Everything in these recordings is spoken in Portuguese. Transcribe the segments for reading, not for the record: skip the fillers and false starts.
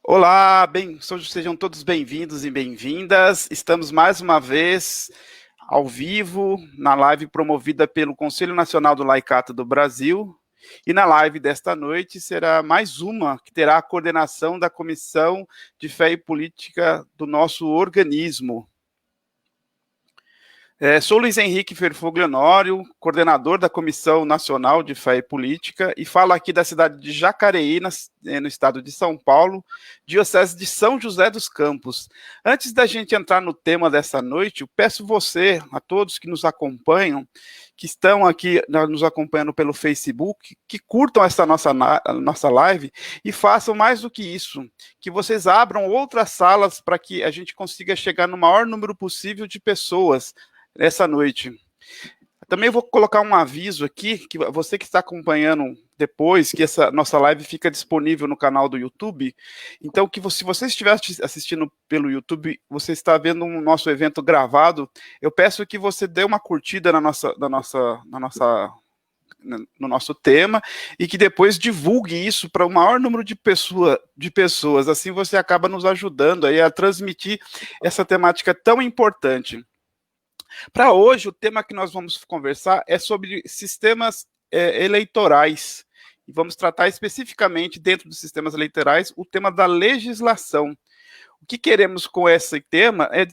Olá, sejam todos bem-vindos e bem-vindas. Estamos mais uma vez ao vivo na live promovida pelo Conselho Nacional do Laicato do Brasil. E na live desta noite será mais uma que terá a coordenação da Comissão de Fé e Política do nosso organismo. Sou Luiz Henrique Ferfoglio Honório, coordenador da Comissão Nacional de Fé e Política, e falo aqui da cidade de Jacareí, no estado de São Paulo, diocese de São José dos Campos. Antes da gente entrar no tema dessa noite, eu peço a todos que nos acompanham, que estão aqui nos acompanhando pelo Facebook, que curtam essa nossa live e façam mais do que isso, que vocês abram outras salas para que a gente consiga chegar no maior número possível de pessoas essa noite. Também vou colocar um aviso aqui, que você que está acompanhando depois, que essa nossa live fica disponível no canal do YouTube, então se você estiver assistindo pelo YouTube, você está vendo um nosso evento gravado, eu peço que você dê uma curtida no nosso tema e que depois divulgue isso para o maior número de pessoas, assim você acaba nos ajudando aí a transmitir essa temática tão importante. Para hoje, o tema que nós vamos conversar é sobre sistemas eleitorais. E vamos tratar especificamente, dentro dos sistemas eleitorais, o tema da legislação. O que queremos com esse tema é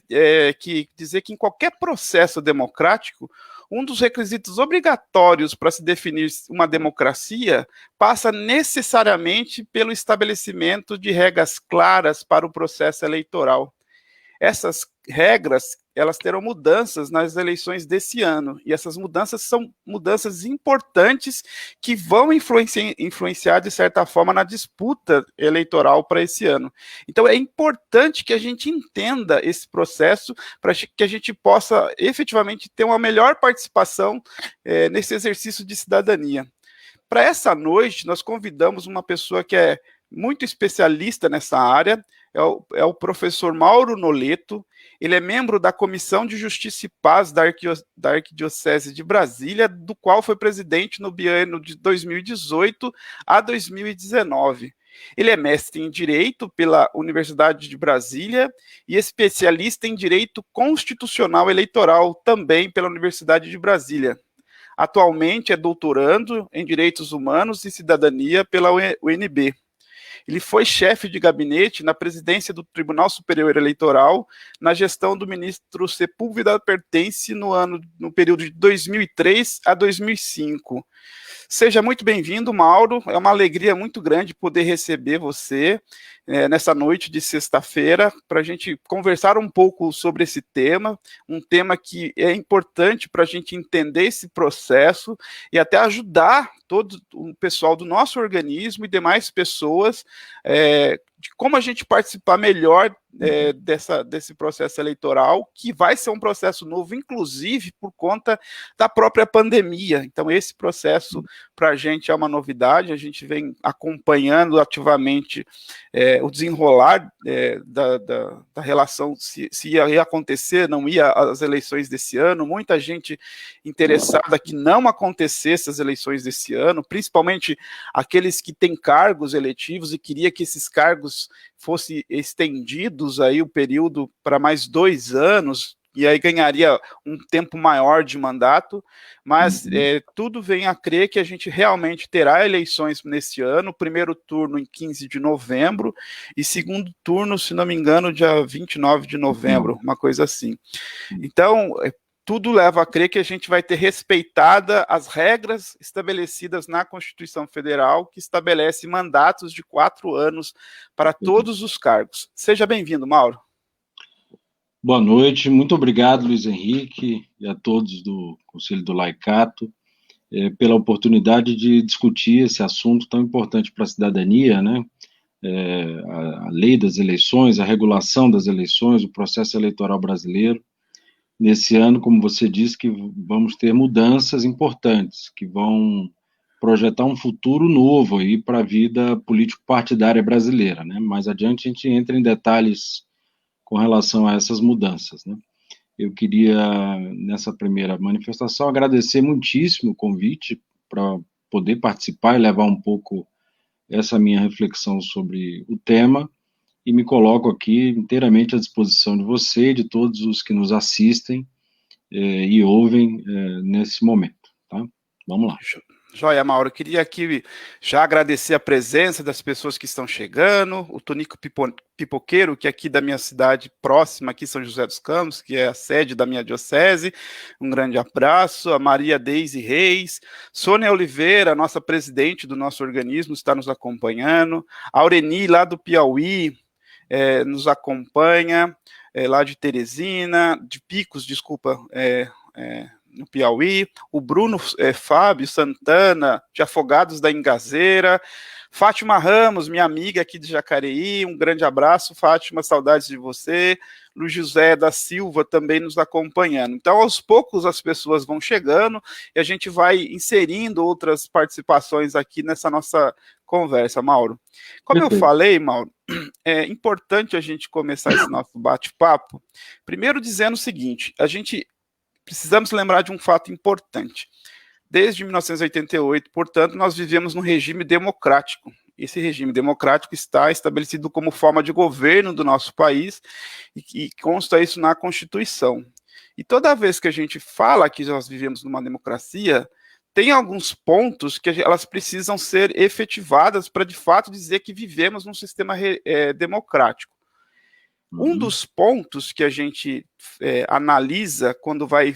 dizer que em qualquer processo democrático, um dos requisitos obrigatórios para se definir uma democracia passa necessariamente pelo estabelecimento de regras claras para o processo eleitoral. Essas regras, elas terão mudanças nas eleições desse ano, e essas mudanças são mudanças importantes que vão influenciar de certa forma na disputa eleitoral para esse ano. Então é importante que a gente entenda esse processo para que a gente possa efetivamente ter uma melhor participação nesse exercício de cidadania. Para essa noite, nós convidamos uma pessoa que é muito especialista nessa área, é o professor Mauro Noleto. Ele é membro da Comissão de Justiça e Paz da Arquidiocese de Brasília, do qual foi presidente no biênio de 2018 a 2019. Ele é mestre em Direito pela Universidade de Brasília e especialista em Direito Constitucional Eleitoral, também pela Universidade de Brasília. Atualmente é doutorando em Direitos Humanos e Cidadania pela UNB. Ele foi chefe de gabinete na presidência do Tribunal Superior Eleitoral, na gestão do ministro Sepúlveda Pertence no período de 2003 a 2005. Seja muito bem-vindo, Mauro. É uma alegria muito grande poder receber você nessa noite de sexta-feira para a gente conversar um pouco sobre esse tema, um tema que é importante para a gente entender esse processo e até ajudar todo o pessoal do nosso organismo e demais pessoas de como a gente participar melhor desse processo eleitoral, que vai ser um processo novo, inclusive por conta da própria pandemia. Então, esse processo, para a gente, é uma novidade, a gente vem acompanhando ativamente o desenrolar da relação, se ia acontecer, não ia, as eleições desse ano, muita gente interessada que não acontecesse as eleições desse ano, principalmente aqueles que têm cargos eletivos e queria que esses cargos fossem estendidos aí o período para mais 2 anos, e aí ganharia um tempo maior de mandato, mas tudo vem a crer que a gente realmente terá eleições nesse ano, primeiro turno em 15 de novembro, e segundo turno, se não me engano, dia 29 de novembro, uma coisa assim. Então, tudo leva a crer que a gente vai ter respeitada as regras estabelecidas na Constituição Federal, que estabelece mandatos de 4 anos para todos os cargos. Seja bem-vindo, Mauro. Boa noite, muito obrigado, Luiz Henrique, e a todos do Conselho do Laicato, pela oportunidade de discutir esse assunto tão importante para a cidadania, né? A lei das eleições, a regulação das eleições, o processo eleitoral brasileiro. Nesse ano, como você disse, que vamos ter mudanças importantes, que vão projetar um futuro novo aí para a vida político-partidária brasileira, né? Mais adiante a gente entra em detalhes com relação a essas mudanças, né? Eu queria, nessa primeira manifestação, agradecer muitíssimo o convite para poder participar e levar um pouco essa minha reflexão sobre o tema. e me coloco aqui inteiramente à disposição de você e de todos os que nos assistem e ouvem nesse momento, tá? Vamos lá. Joia, Mauro, eu queria aqui já agradecer a presença das pessoas que estão chegando, o Tonico Pipoqueiro, que é aqui da minha cidade próxima, aqui São José dos Campos, que é a sede da minha diocese, um grande abraço, a Maria Deise Reis, Sônia Oliveira, nossa presidente do nosso organismo, está nos acompanhando, a Aureni, lá do Piauí, nos acompanha, lá de Teresina, de Picos, desculpa, no Piauí, o Bruno Fábio Santana, de Afogados da Ingazeira, Fátima Ramos, minha amiga aqui de Jacareí, um grande abraço, Fátima, saudades de você, Luiz José da Silva também nos acompanhando. Então, aos poucos as pessoas vão chegando e a gente vai inserindo outras participações aqui nessa nossa conversa, Mauro. Como eu falei, Mauro, é importante a gente começar esse nosso bate-papo, primeiro dizendo o seguinte, precisamos lembrar de um fato importante. Desde 1988, portanto, nós vivemos num regime democrático. Esse regime democrático está estabelecido como forma de governo do nosso país e consta isso na Constituição. E toda vez que a gente fala que nós vivemos numa democracia, tem alguns pontos que elas precisam ser efetivadas para, de fato, dizer que vivemos num sistema democrático. Um dos pontos que a gente analisa quando vai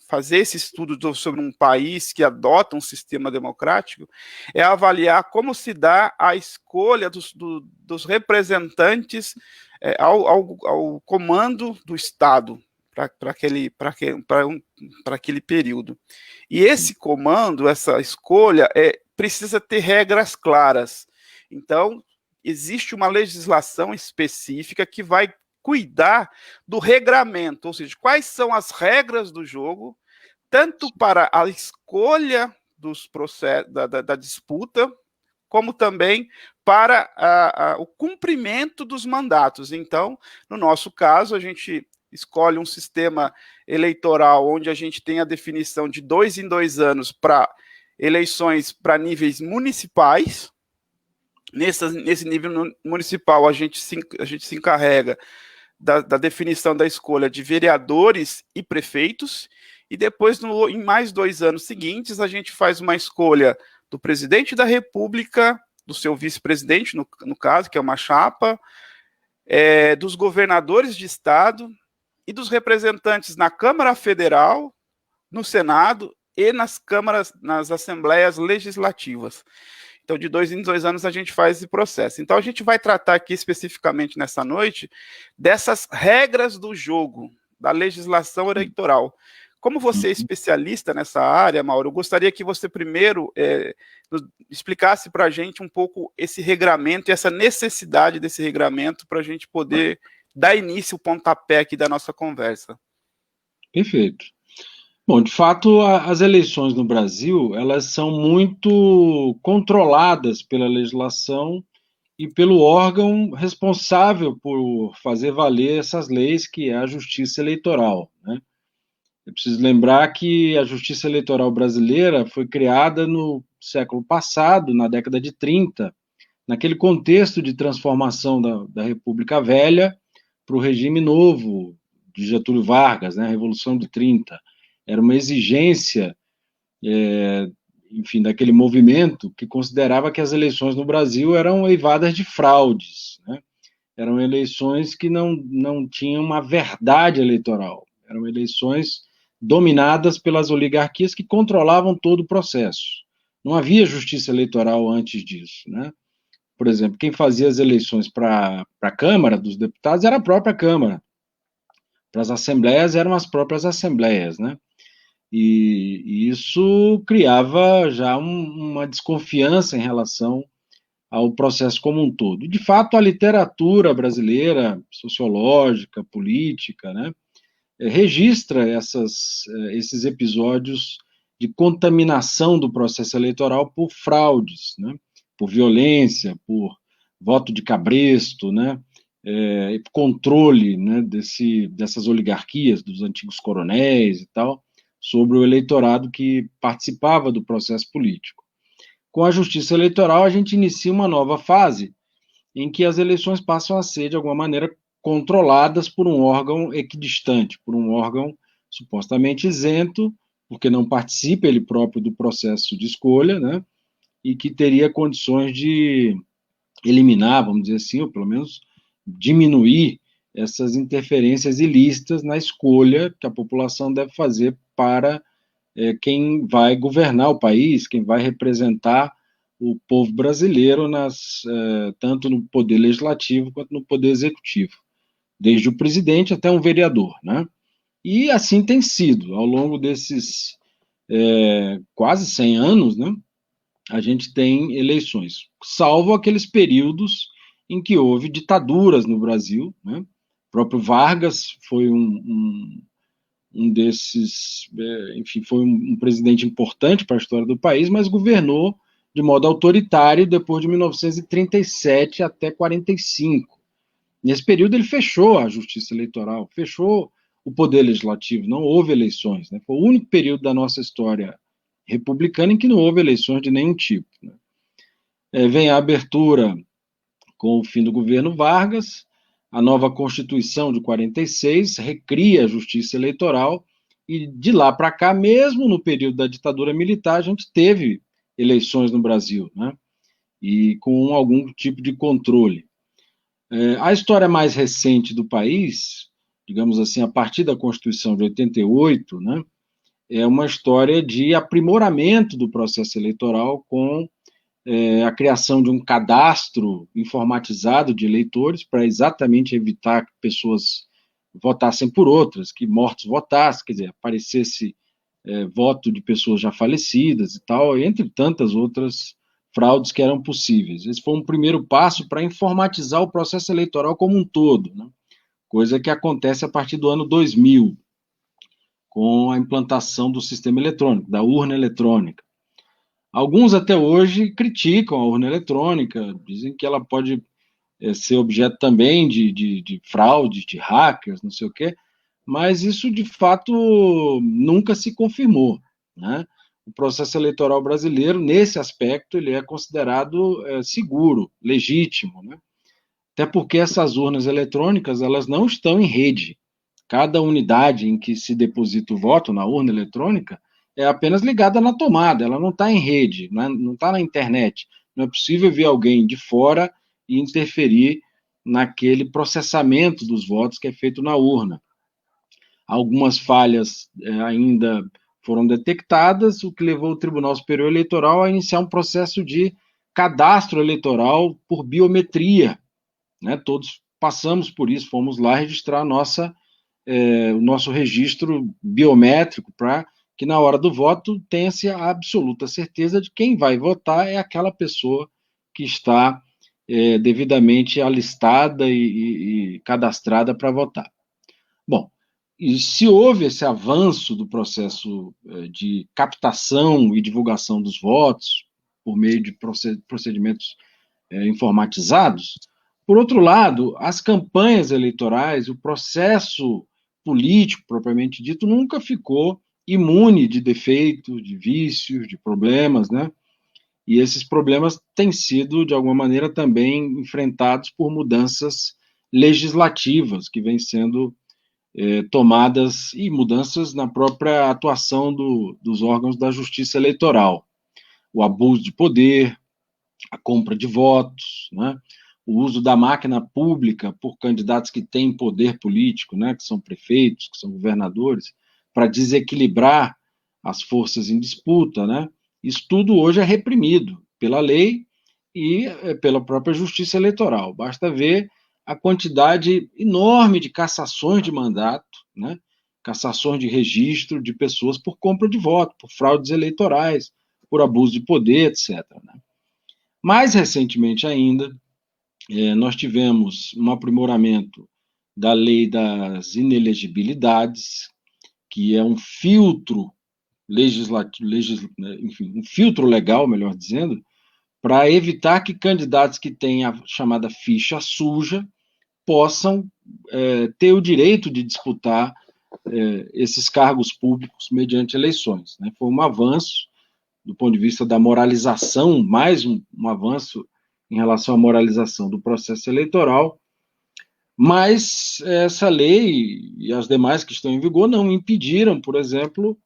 fazer esse estudo sobre um país que adota um sistema democrático é avaliar como se dá a escolha dos representantes ao comando do Estado para aquele período. E esse comando, essa escolha, precisa ter regras claras. Então, existe uma legislação específica que vai cuidar do regramento, ou seja, quais são as regras do jogo, tanto para a escolha dos processos, da disputa, como também para o cumprimento dos mandatos. Então, no nosso caso, a gente escolhe um sistema eleitoral onde a gente tem a definição de 2 em 2 anos para eleições para níveis municipais. Nesse nível municipal, a gente se encarrega da definição da escolha de vereadores e prefeitos, e depois, em mais 2 anos seguintes, a gente faz uma escolha do presidente da República, do seu vice-presidente, no caso, que é uma chapa, dos governadores de estado e dos representantes na Câmara Federal, no Senado e nas assembleias legislativas. Então, de 2 em 2 anos, a gente faz esse processo. Então, a gente vai tratar aqui especificamente nessa noite dessas regras do jogo, da legislação eleitoral. Como você é especialista nessa área, Mauro, eu gostaria que você primeiro explicasse para a gente um pouco esse regramento e essa necessidade desse regramento para a gente poder dar início ao pontapé aqui da nossa conversa. Perfeito. Bom, de fato, as eleições no Brasil, elas são muito controladas pela legislação e pelo órgão responsável por fazer valer essas leis, que é a Justiça Eleitoral, né? Eu preciso lembrar que a Justiça Eleitoral brasileira foi criada no século passado, na década de 30, naquele contexto de transformação da República Velha para o regime novo de Getúlio Vargas, né, a Revolução de 30. Era uma exigência, enfim, daquele movimento que considerava que as eleições no Brasil eram eivadas de fraudes, né? Eram eleições que não tinham uma verdade eleitoral, eram eleições dominadas pelas oligarquias que controlavam todo o processo. Não havia justiça eleitoral antes disso, né? Por exemplo, quem fazia as eleições para a Câmara dos Deputados era a própria Câmara. Para as assembleias eram as próprias assembleias, né? E isso criava já uma desconfiança em relação ao processo como um todo. De fato, a literatura brasileira, sociológica, política, né, registra esses episódios de contaminação do processo eleitoral por fraudes, né, por violência, por voto de cabresto, né, controle, né, dessas oligarquias, dos antigos coronéis e tal, sobre o eleitorado que participava do processo político. Com a justiça eleitoral, a gente inicia uma nova fase, em que as eleições passam a ser, de alguma maneira, controladas por um órgão equidistante, por um órgão supostamente isento, porque não participa ele próprio do processo de escolha, né? E que teria condições de eliminar, vamos dizer assim, ou pelo menos diminuir essas interferências ilícitas na escolha que a população deve fazer para quem vai governar o país, quem vai representar o povo brasileiro tanto no poder legislativo quanto no poder executivo, desde o presidente até um vereador, né? E assim tem sido, ao longo desses quase 100 anos, né? A gente tem eleições, salvo aqueles períodos em que houve ditaduras no Brasil, né? O próprio Vargas foi um desses, enfim, foi um presidente importante para a história do país, mas governou de modo autoritário depois de 1937 até 45. Nesse período ele fechou a justiça eleitoral, fechou o poder legislativo, não houve eleições, né? Foi o único período da nossa história republicana em que não houve eleições de nenhum tipo, né? Vem a abertura com o fim do governo Vargas, a nova Constituição de 46 recria a justiça eleitoral, e de lá para cá, mesmo no período da ditadura militar, a gente teve eleições no Brasil, né? E com algum tipo de controle. A história mais recente do país, digamos assim, a partir da Constituição de 88, né, é uma história de aprimoramento do processo eleitoral com a criação de um cadastro informatizado de eleitores para exatamente evitar que pessoas votassem por outras, que mortos votassem, quer dizer, aparecesse voto de pessoas já falecidas e tal, entre tantas outras fraudes que eram possíveis. Esse foi um primeiro passo para informatizar o processo eleitoral como um todo, né? Coisa que acontece a partir do ano 2000, com a implantação do sistema eletrônico, da urna eletrônica. Alguns até hoje criticam a urna eletrônica, dizem que ela pode ser objeto também de fraude, de hackers, não sei o quê, mas isso de fato nunca se confirmou, né? O processo eleitoral brasileiro, nesse aspecto, ele é considerado seguro, legítimo, né? Até porque essas urnas eletrônicas, elas não estão em rede. Cada unidade em que se deposita o voto na urna eletrônica é apenas ligada na tomada, ela não está em rede, não está na internet. Não é possível ver alguém de fora e interferir naquele processamento dos votos que é feito na urna. Algumas falhas ainda foram detectadas, o que levou o Tribunal Superior Eleitoral a iniciar um processo de cadastro eleitoral por biometria, né? Todos passamos por isso, fomos lá registrar o nosso registro biométrico para que na hora do voto tenha-se a absoluta certeza de quem vai votar é aquela pessoa que está devidamente alistada e cadastrada para votar. Bom, e se houve esse avanço do processo de captação e divulgação dos votos por meio de procedimentos informatizados, por outro lado, as campanhas eleitorais, o processo político propriamente dito, nunca ficou imune de defeitos, de vícios, de problemas, né? E esses problemas têm sido, de alguma maneira, também enfrentados por mudanças legislativas que vêm sendo tomadas e mudanças na própria atuação dos órgãos da justiça eleitoral. O abuso de poder, a compra de votos, né? O uso da máquina pública por candidatos que têm poder político, né? Que são prefeitos, que são governadores, para desequilibrar as forças em disputa, né? Isso tudo hoje é reprimido pela lei e pela própria justiça eleitoral. Basta ver a quantidade enorme de cassações de mandato, né? Cassações de registro de pessoas por compra de voto, por fraudes eleitorais, por abuso de poder, etc. Né? Mais recentemente ainda, nós tivemos um aprimoramento da lei das inelegibilidades, que é um filtro legislativo, enfim, um filtro legal, melhor dizendo, para evitar que candidatos que têm a chamada ficha suja possam ter o direito de disputar esses cargos públicos mediante eleições. Né? Foi um avanço do ponto de vista da moralização, mais um avanço em relação à moralização do processo eleitoral, mas essa lei e as demais que estão em vigor não impediram, por exemplo,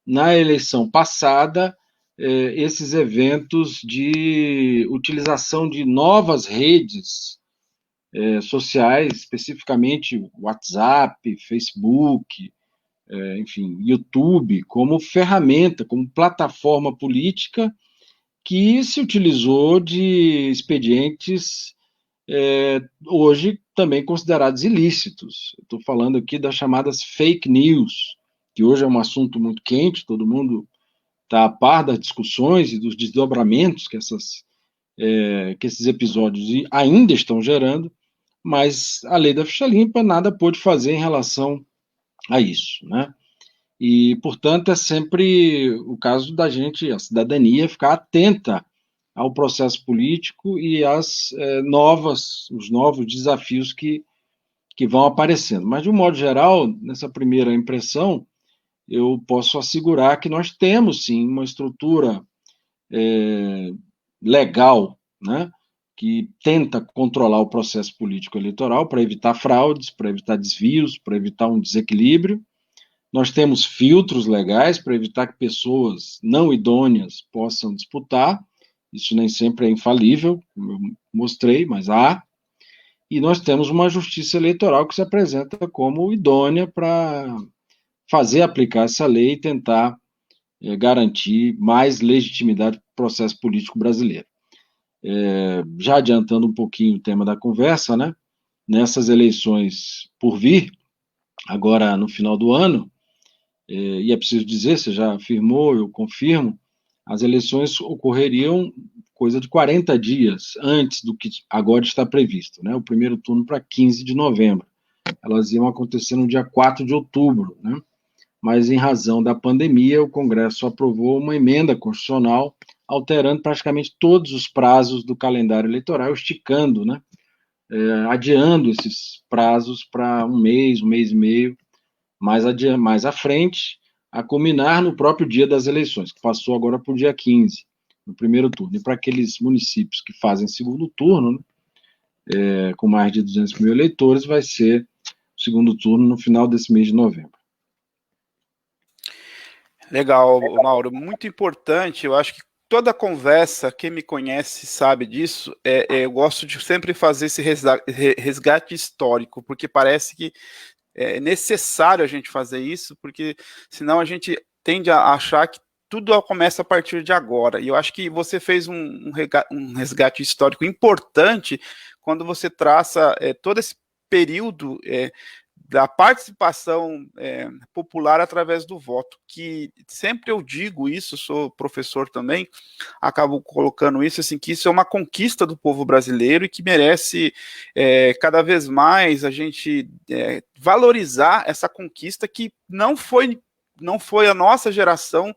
na eleição passada, esses eventos de utilização de novas redes sociais, especificamente WhatsApp, Facebook, enfim, YouTube, como ferramenta, como plataforma política que se utilizou de expedientes hoje também considerados ilícitos. Estou falando aqui das chamadas fake news, que hoje é um assunto muito quente, todo mundo está a par das discussões e dos desdobramentos que esses episódios ainda estão gerando, mas a lei da ficha limpa nada pôde fazer em relação a isso, né? E, portanto, é sempre o caso da gente, a cidadania, ficar atenta ao processo político e os novos desafios que vão aparecendo. Mas, de um modo geral, nessa primeira impressão, eu posso assegurar que nós temos, sim, uma estrutura legal, né, que tenta controlar o processo político eleitoral para evitar fraudes, para evitar desvios, para evitar um desequilíbrio. Nós temos filtros legais para evitar que pessoas não idôneas possam disputar. Isso nem sempre é infalível, como eu mostrei, mas há. E nós temos uma justiça eleitoral que se apresenta como idônea para fazer aplicar essa lei e tentar garantir mais legitimidade para o processo político brasileiro. Já adiantando um pouquinho o tema da conversa, né? Nessas eleições por vir, agora no final do ano, e é preciso dizer, você já afirmou, eu confirmo, as eleições ocorreriam coisa de 40 dias antes do que agora está previsto, né? O primeiro turno para 15 de novembro. Elas iam acontecer no dia 4 de outubro, né? Mas em razão da pandemia, o Congresso aprovou uma emenda constitucional alterando praticamente todos os prazos do calendário eleitoral, esticando, né? Adiando esses prazos para um mês e meio, mais à frente, a culminar no próprio dia das eleições, que passou agora para o dia 15, no primeiro turno. E para aqueles municípios que fazem segundo turno, né, com mais de 200 mil eleitores, vai ser o segundo turno no final desse mês de novembro. Legal, Mauro, muito importante. Eu acho que toda conversa, quem me conhece sabe disso, eu gosto de sempre fazer esse resgate histórico, porque parece que é necessário a gente fazer isso, porque senão a gente tende a achar que tudo começa a partir de agora. E eu acho que você fez um resgate histórico importante quando você traça todo esse período da participação popular através do voto, que sempre eu digo isso, sou professor também, acabo colocando isso, assim, que isso é uma conquista do povo brasileiro e que merece cada vez mais a gente valorizar essa conquista que não foi a nossa geração,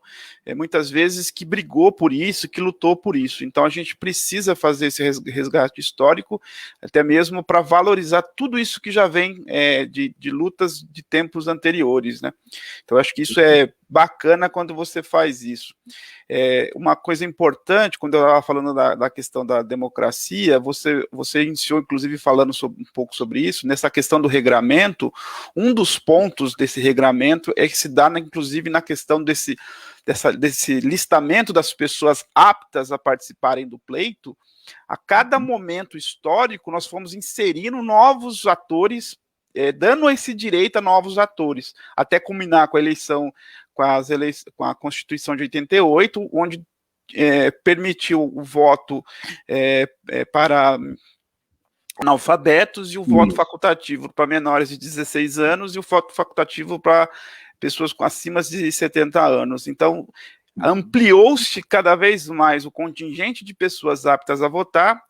muitas vezes, que brigou por isso, que lutou por isso. Então, a gente precisa fazer esse resgate histórico, até mesmo para valorizar tudo isso que já vem de lutas de tempos anteriores, né? Então, acho que isso é bacana quando você faz isso. Uma coisa importante, quando eu estava falando da questão da democracia, você iniciou, inclusive, falando um pouco sobre isso, nessa questão do regramento. Um dos pontos desse regramento é que se dá, inclusive, na questão desse listamento das pessoas aptas a participarem do pleito. A cada momento histórico, nós fomos inserindo novos atores, dando esse direito a novos atores, até culminar com a eleição, com a Constituição de 88, onde permitiu o voto para analfabetos e o voto facultativo para menores de 16 anos e o voto facultativo para pessoas com acima de 70 anos. Então, ampliou-se cada vez mais o contingente de pessoas aptas a votar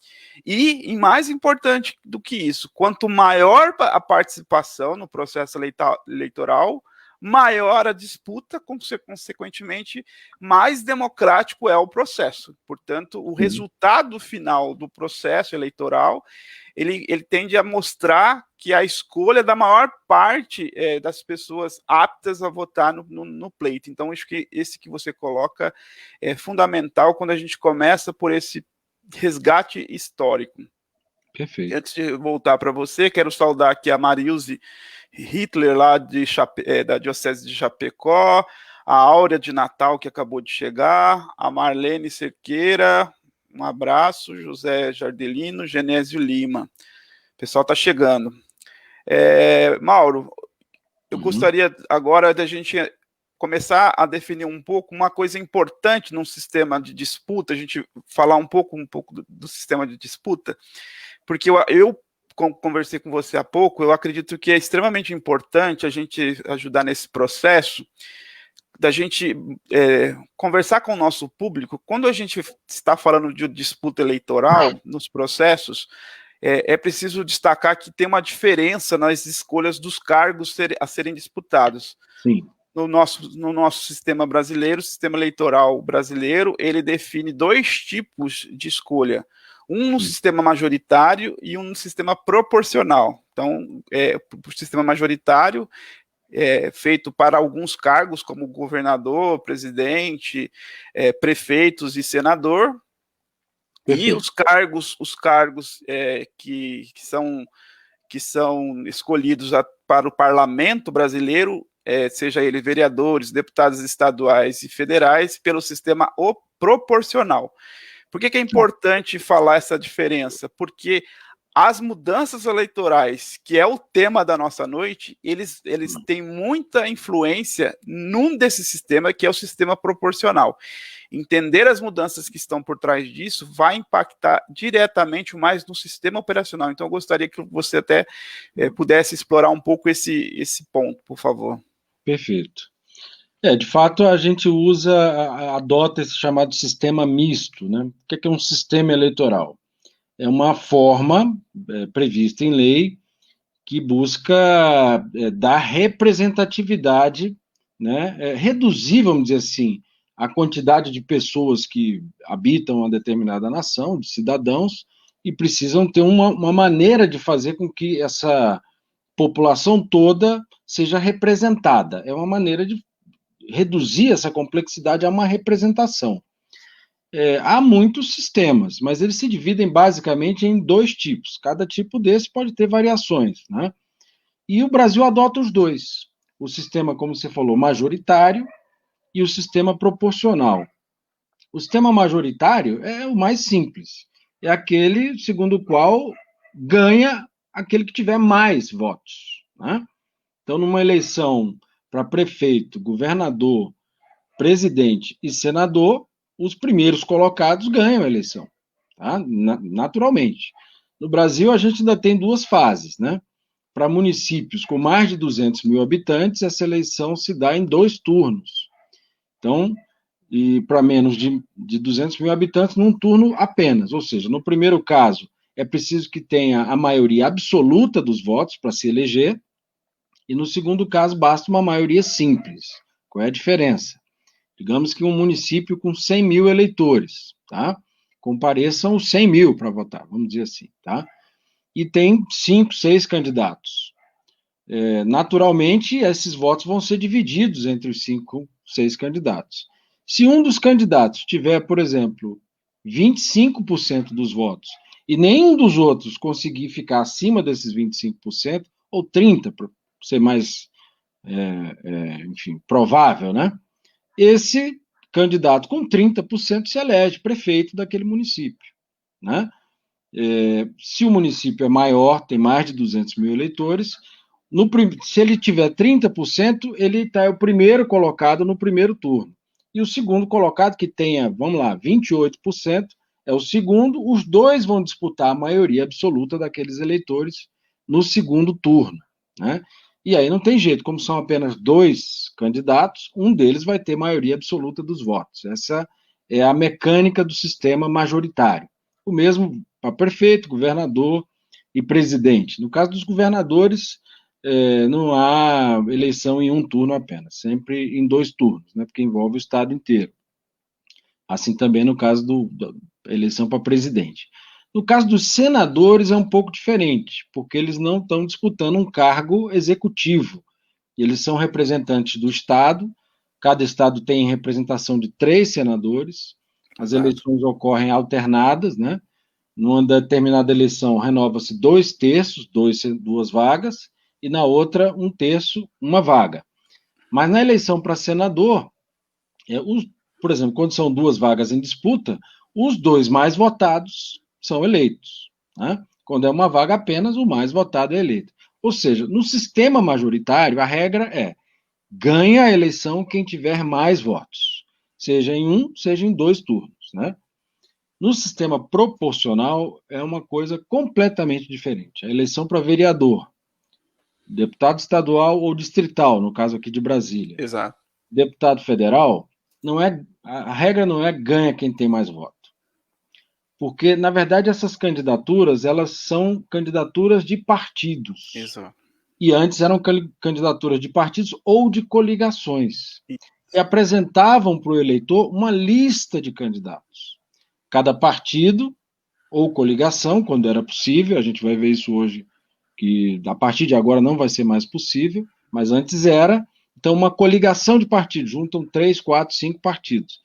e mais importante do que isso, quanto maior a participação no processo eleitoral, maior a disputa, consequentemente, mais democrático é o processo. Portanto, o resultado final do processo eleitoral, ele tende a mostrar que a escolha da maior parte das pessoas aptas a votar no pleito. Então, acho que esse que você coloca é fundamental quando a gente começa por esse resgate histórico. Perfeito. Antes de voltar para você, quero saudar aqui a Marilze Hitler, lá da Diocese de Chapecó, a Áurea de Natal, que acabou de chegar, a Marlene Cerqueira, um abraço, José Jardelino, Genésio Lima. O pessoal está chegando. Mauro, eu gostaria agora da gente começar a definir um pouco uma coisa importante num sistema de disputa, a gente falar um pouco do sistema de disputa, porque eu conversei com você há pouco, eu acredito que é extremamente importante a gente ajudar nesse processo, da gente conversar com o nosso público. Quando a gente está falando de disputa eleitoral nos processos, é preciso destacar que tem uma diferença nas escolhas dos cargos a serem disputados. Sim. No nosso sistema brasileiro, o sistema eleitoral brasileiro, ele define 2 tipos de escolha. Um no sistema majoritário e um no sistema proporcional. Então, o sistema majoritário é feito para alguns cargos, como governador, presidente, prefeitos e senador. Perfeito. E os cargos que são escolhidos para o parlamento brasileiro, seja ele vereadores, deputados estaduais e federais, pelo sistema proporcional. Por que é importante falar essa diferença? Porque as mudanças eleitorais, que é o tema da nossa noite, eles têm muita influência num desse sistema, que é o sistema proporcional. Entender as mudanças que estão por trás disso vai impactar diretamente mais no sistema operacional. Então, eu gostaria que você até pudesse explorar um pouco esse ponto, por favor. Perfeito. De fato, a gente adota esse chamado sistema misto, né? O que é um sistema eleitoral? É uma forma prevista em lei que busca dar representatividade, né? Reduzir, vamos dizer assim, a quantidade de pessoas que habitam uma determinada nação, de cidadãos, e precisam ter uma maneira de fazer com que essa população toda seja representada. É uma maneira de reduzir essa complexidade a uma representação. Há muitos sistemas, mas eles se dividem basicamente em 2 tipos. Cada tipo desse pode ter variações, né? E o Brasil adota os 2. O sistema, como você falou, majoritário e o sistema proporcional. O sistema majoritário é o mais simples. É aquele segundo o qual ganha aquele que tiver mais votos, né? Então, numa eleição para prefeito, governador, presidente e senador, os primeiros colocados ganham a eleição, tá? Naturalmente. No Brasil, a gente ainda tem 2 fases, né? Para municípios com mais de 200 mil habitantes, essa eleição se dá em 2 turnos. Então, e para menos de 200 mil habitantes, num turno apenas. Ou seja, no primeiro caso, é preciso que tenha a maioria absoluta dos votos para se eleger, e no segundo caso, basta uma maioria simples. Qual é a diferença? Digamos que um município com 100 mil eleitores, tá? Compareçam os 100 mil para votar, vamos dizer assim, tá? E tem 5, 6 candidatos. Naturalmente, esses votos vão ser divididos entre os 5, 6 candidatos. Se um dos candidatos tiver, por exemplo, 25% dos votos e nenhum dos outros conseguir ficar acima desses 25%, ou 30%, para ser mais, enfim, provável, né? Esse candidato com 30% se elege prefeito daquele município, né? Se o município é maior, tem mais de 200 mil eleitores, se ele tiver 30%, ele é o primeiro colocado no primeiro turno. E o segundo colocado, que tenha, vamos lá, 28%, é o segundo. Os 2 vão disputar a maioria absoluta daqueles eleitores no segundo turno, né? E aí não tem jeito, como são apenas 2 candidatos, um deles vai ter maioria absoluta dos votos. Essa é a mecânica do sistema majoritário. O mesmo para prefeito, governador e presidente. No caso dos governadores, não há eleição em um turno apenas, sempre em 2 turnos, né, porque envolve o estado inteiro. Assim também no caso da eleição para presidente. No caso dos senadores é um pouco diferente, porque eles não estão disputando um cargo executivo. Eles são representantes do estado, cada estado tem representação de 3 senadores, As eleições ocorrem alternadas, né? Numa determinada eleição, renova-se 2/3, duas vagas, e na outra, 1/3, uma vaga. Mas na eleição para senador, por exemplo, quando são duas vagas em disputa, os dois mais votados são eleitos, né? Quando é uma vaga apenas, o mais votado é eleito. Ou seja, no sistema majoritário, a regra é: ganha a eleição quem tiver mais votos, seja em um, seja em 2 turnos, né? No sistema proporcional, é uma coisa completamente diferente. A eleição para vereador, deputado estadual ou distrital, no caso aqui de Brasília. Exato. Deputado federal, a regra não é ganha quem tem mais voto. Porque, na verdade, essas candidaturas, elas são candidaturas de partidos. Exato. E antes eram candidaturas de partidos ou de coligações. E apresentavam para o eleitor uma lista de candidatos. Cada partido ou coligação, quando era possível, a gente vai ver isso hoje, que a partir de agora não vai ser mais possível, mas antes era. Então, uma coligação de partidos, juntam 3, 4, 5 partidos.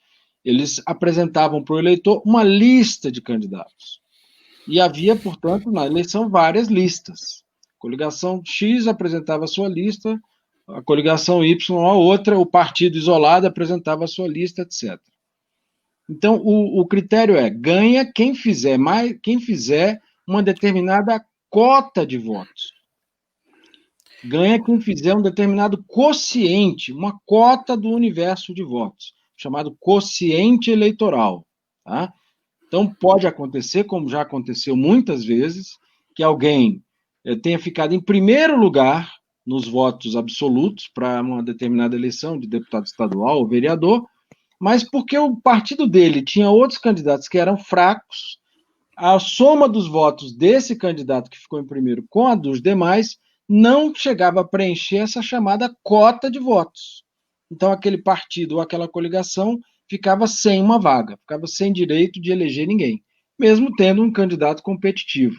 Eles apresentavam para o eleitor uma lista de candidatos. E havia, portanto, na eleição, várias listas. A coligação X apresentava a sua lista, a coligação Y a outra, o partido isolado apresentava a sua lista, etc. Então, o critério é: ganha quem fizer uma determinada cota de votos. Ganha quem fizer um determinado quociente, uma cota do universo de votos, chamado quociente eleitoral. Tá? Então, pode acontecer, como já aconteceu muitas vezes, que alguém tenha ficado em primeiro lugar nos votos absolutos para uma determinada eleição de deputado estadual ou vereador, mas porque o partido dele tinha outros candidatos que eram fracos, a soma dos votos desse candidato que ficou em primeiro com a dos demais não chegava a preencher essa chamada cota de votos. Então, aquele partido ou aquela coligação ficava sem uma vaga, ficava sem direito de eleger ninguém, mesmo tendo um candidato competitivo.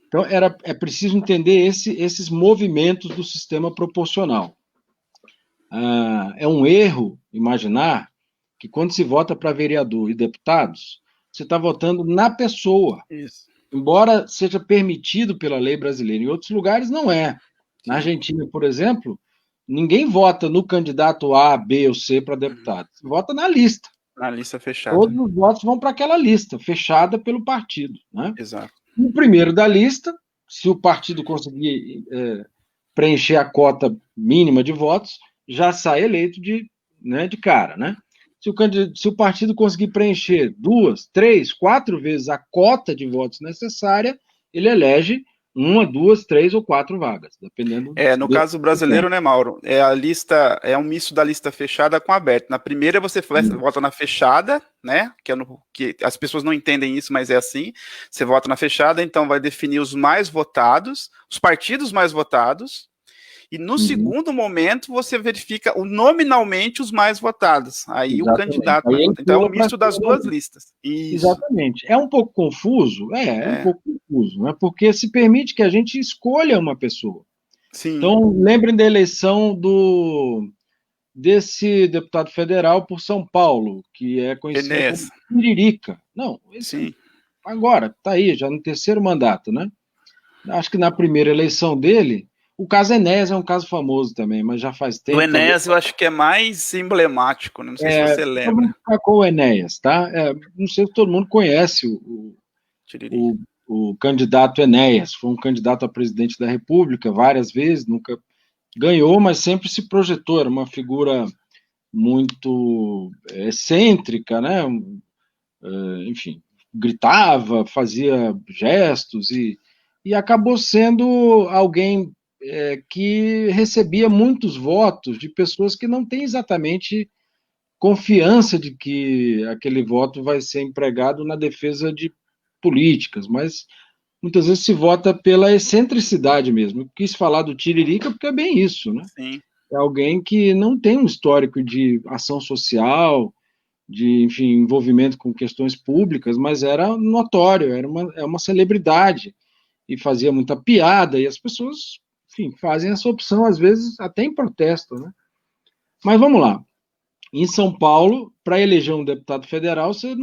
Então, é preciso entender esses movimentos do sistema proporcional. É um erro imaginar que quando se vota para vereador e deputados, você está votando na pessoa. Isso. Embora seja permitido pela lei brasileira, em outros lugares não é. Na Argentina, por exemplo, ninguém vota no candidato A, B ou C para deputado. Você vota na lista. Na lista fechada. Todos os votos vão para aquela lista, fechada pelo partido. Né? Exato. No primeiro da lista, se o partido conseguir preencher a cota mínima de votos, já sai eleito de cara, né? Se o partido conseguir preencher 2, 3, 4 vezes a cota de votos necessária, ele elege 1, 2, 3 ou 4 vagas, dependendo. No caso brasileiro, né, Mauro? A lista é um misto da lista fechada com aberta. Na primeira você vota na fechada, né? Que as pessoas não entendem isso, mas é assim. Você vota na fechada, então vai definir os mais votados, os partidos mais votados. E no segundo momento, você verifica nominalmente os mais votados. Aí Exatamente. O candidato... Aí então é um misto das duas listas. Isso. Exatamente. É um pouco confuso? É um pouco confuso, né? Porque se permite que a gente escolha uma pessoa. Sim. Então, lembrem da eleição desse deputado federal por São Paulo, que é conhecido como Tiririca. Não, Sim. Agora, está aí, já no terceiro mandato, né? Acho que na primeira eleição dele... O caso Enéas é um caso famoso também, mas já faz tempo. O Enéas eu acho que é mais emblemático, né? Não sei se você lembra. Vamos ficar com o Enéas, tá? Não sei se todo mundo conhece o candidato Enéas. Foi um candidato a presidente da República várias vezes, nunca ganhou, mas sempre se projetou. Era uma figura muito excêntrica, né? Enfim, gritava, fazia gestos e acabou sendo alguém que recebia muitos votos de pessoas que não têm exatamente confiança de que aquele voto vai ser empregado na defesa de políticas, mas muitas vezes se vota pela excentricidade mesmo. Eu quis falar do Tiririca porque é bem isso, né? Sim. É alguém que não tem um histórico de ação social, de, enfim, envolvimento com questões públicas, mas era notório, era uma celebridade e fazia muita piada, e as pessoas, enfim, fazem essa opção, às vezes, até em protesto, né? Mas vamos lá. Em São Paulo, para eleger um deputado federal, você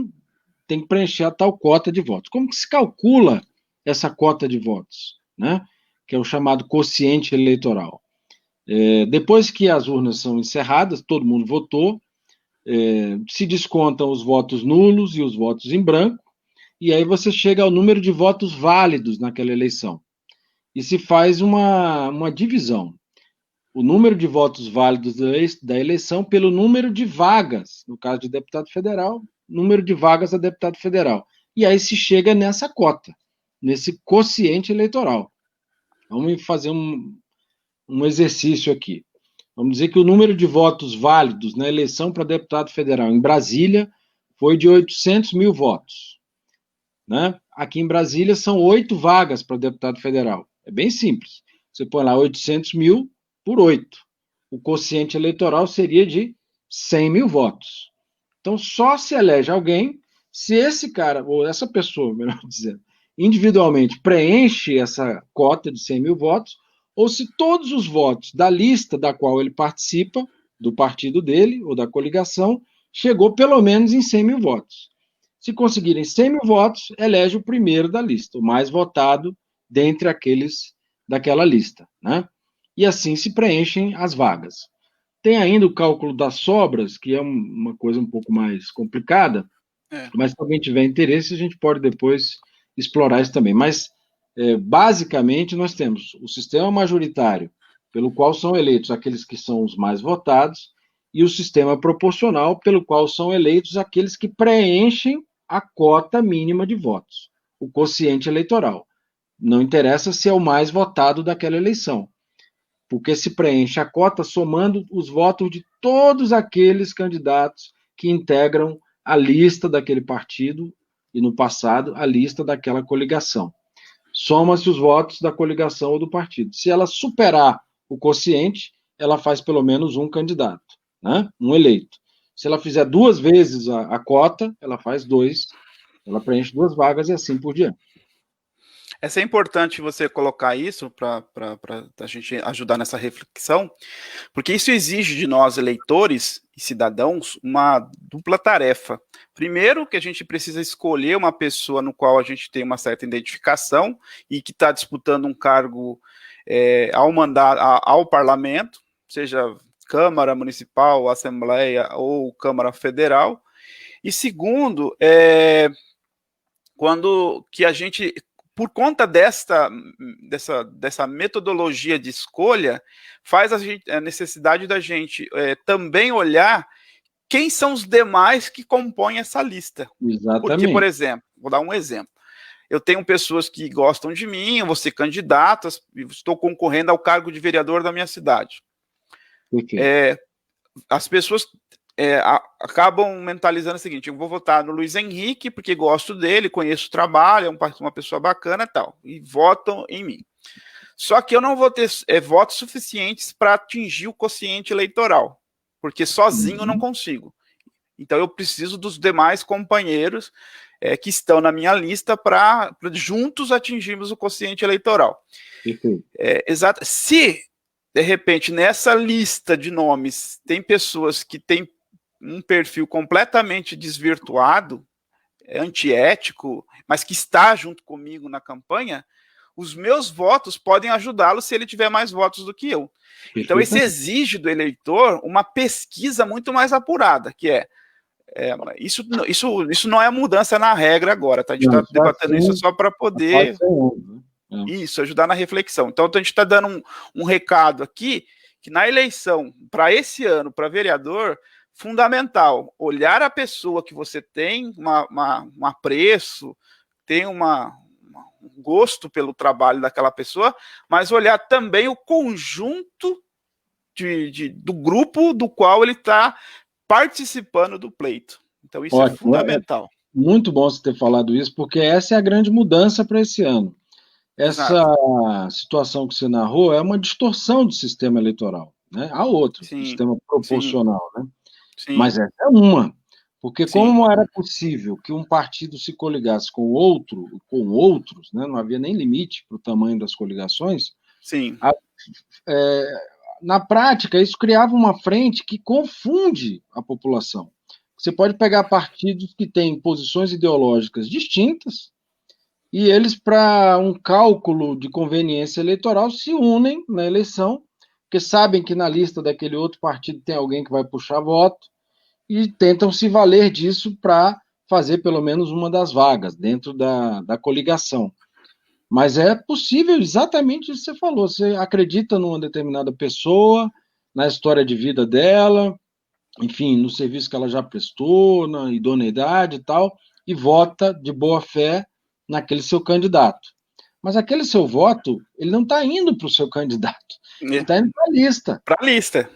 tem que preencher a tal cota de votos. Como que se calcula essa cota de votos, né? Que é o chamado quociente eleitoral. Depois que as urnas são encerradas, todo mundo votou, se descontam os votos nulos e os votos em branco, e aí você chega ao número de votos válidos naquela eleição. E se faz uma divisão. O número de votos válidos da eleição pelo número de vagas, no caso de deputado federal, número de vagas a deputado federal. E aí se chega nessa cota, nesse quociente eleitoral. Vamos fazer um exercício aqui. Vamos dizer que o número de votos válidos na eleição para deputado federal em Brasília foi de 800 mil votos. Né? Aqui em Brasília são 8 vagas para deputado federal. É bem simples. Você põe lá 800 mil por 8. O quociente eleitoral seria de 100 mil votos. Então, só se elege alguém se esse cara, ou essa pessoa, melhor dizendo, individualmente preenche essa cota de 100 mil votos, ou se todos os votos da lista da qual ele participa, do partido dele ou da coligação, chegou pelo menos em 100 mil votos. Se conseguirem 100 mil votos, elege o primeiro da lista, o mais votado dentre aqueles daquela lista, né? E assim se preenchem as vagas. Tem ainda o cálculo das sobras, que é uma coisa um pouco mais complicada, mas se alguém tiver interesse, a gente pode depois explorar isso também. Mas, basicamente, nós temos o sistema majoritário, pelo qual são eleitos aqueles que são os mais votados, e o sistema proporcional, pelo qual são eleitos aqueles que preenchem a cota mínima de votos, o quociente eleitoral. Não interessa se é o mais votado daquela eleição, porque se preenche a cota somando os votos de todos aqueles candidatos que integram a lista daquele partido e, no passado, a lista daquela coligação. Soma-se os votos da coligação ou do partido. Se ela superar o quociente, ela faz pelo menos um candidato, né? Um eleito. Se ela fizer 2 vezes a cota, ela faz 2, ela preenche 2 vagas e assim por diante. É importante você colocar isso para a gente ajudar nessa reflexão, porque isso exige de nós, eleitores e cidadãos, uma dupla tarefa. Primeiro, que a gente precisa escolher uma pessoa no qual a gente tem uma certa identificação e que está disputando um cargo ao parlamento, seja Câmara Municipal, Assembleia ou Câmara Federal. E segundo, quando que a gente, por conta dessa metodologia de escolha, faz a necessidade da gente também olhar quem são os demais que compõem essa lista. Exatamente. Porque, por exemplo, vou dar um exemplo. Eu tenho pessoas que gostam de mim, eu vou ser candidato, estou concorrendo ao cargo de vereador da minha cidade. As pessoas acabam mentalizando o seguinte: eu vou votar no Luiz Henrique porque gosto dele, conheço o trabalho, é uma pessoa bacana e tal, e votam em mim. Só que eu não vou ter votos suficientes para atingir o quociente eleitoral, porque sozinho eu não consigo. Então eu preciso dos demais companheiros que estão na minha lista para juntos atingirmos o quociente eleitoral. Exato. Se, de repente, nessa lista de nomes tem pessoas que têm um perfil completamente desvirtuado, antiético, mas que está junto comigo na campanha, os meus votos podem ajudá-lo se ele tiver mais votos do que eu. Então, isso exige do eleitor uma pesquisa muito mais apurada, que isso não é mudança na regra agora, tá? A gente está debatendo isso só para poder ajudar na reflexão. Então, a gente está dando um recado aqui, que na eleição, para esse ano, para vereador, fundamental, olhar a pessoa que você tem um apreço, tem um gosto pelo trabalho daquela pessoa, mas olhar também o conjunto do grupo do qual ele está participando do pleito. Então, isso é fundamental. Muito bom você ter falado isso, porque essa é a grande mudança para esse ano. Essa situação que você narrou é uma distorção do sistema eleitoral, né? Há outro, sistema proporcional, né? Sim. Mas essa é uma. Porque como era possível que um partido se coligasse com outros, né? Não havia nem limite para o tamanho das coligações, na prática, isso criava uma frente que confunde a população. Você pode pegar partidos que têm posições ideológicas distintas e eles, para um cálculo de conveniência eleitoral, se unem na eleição, porque sabem que na lista daquele outro partido tem alguém que vai puxar voto e tentam se valer disso para fazer pelo menos uma das vagas dentro da coligação. Mas é possível exatamente isso que você falou. Você acredita numa determinada pessoa, na história de vida dela, enfim, no serviço que ela já prestou, na idoneidade e tal, e vota de boa fé naquele seu candidato. Mas aquele seu voto, ele não está indo para o seu candidato, ele está indo para a lista. Para a lista.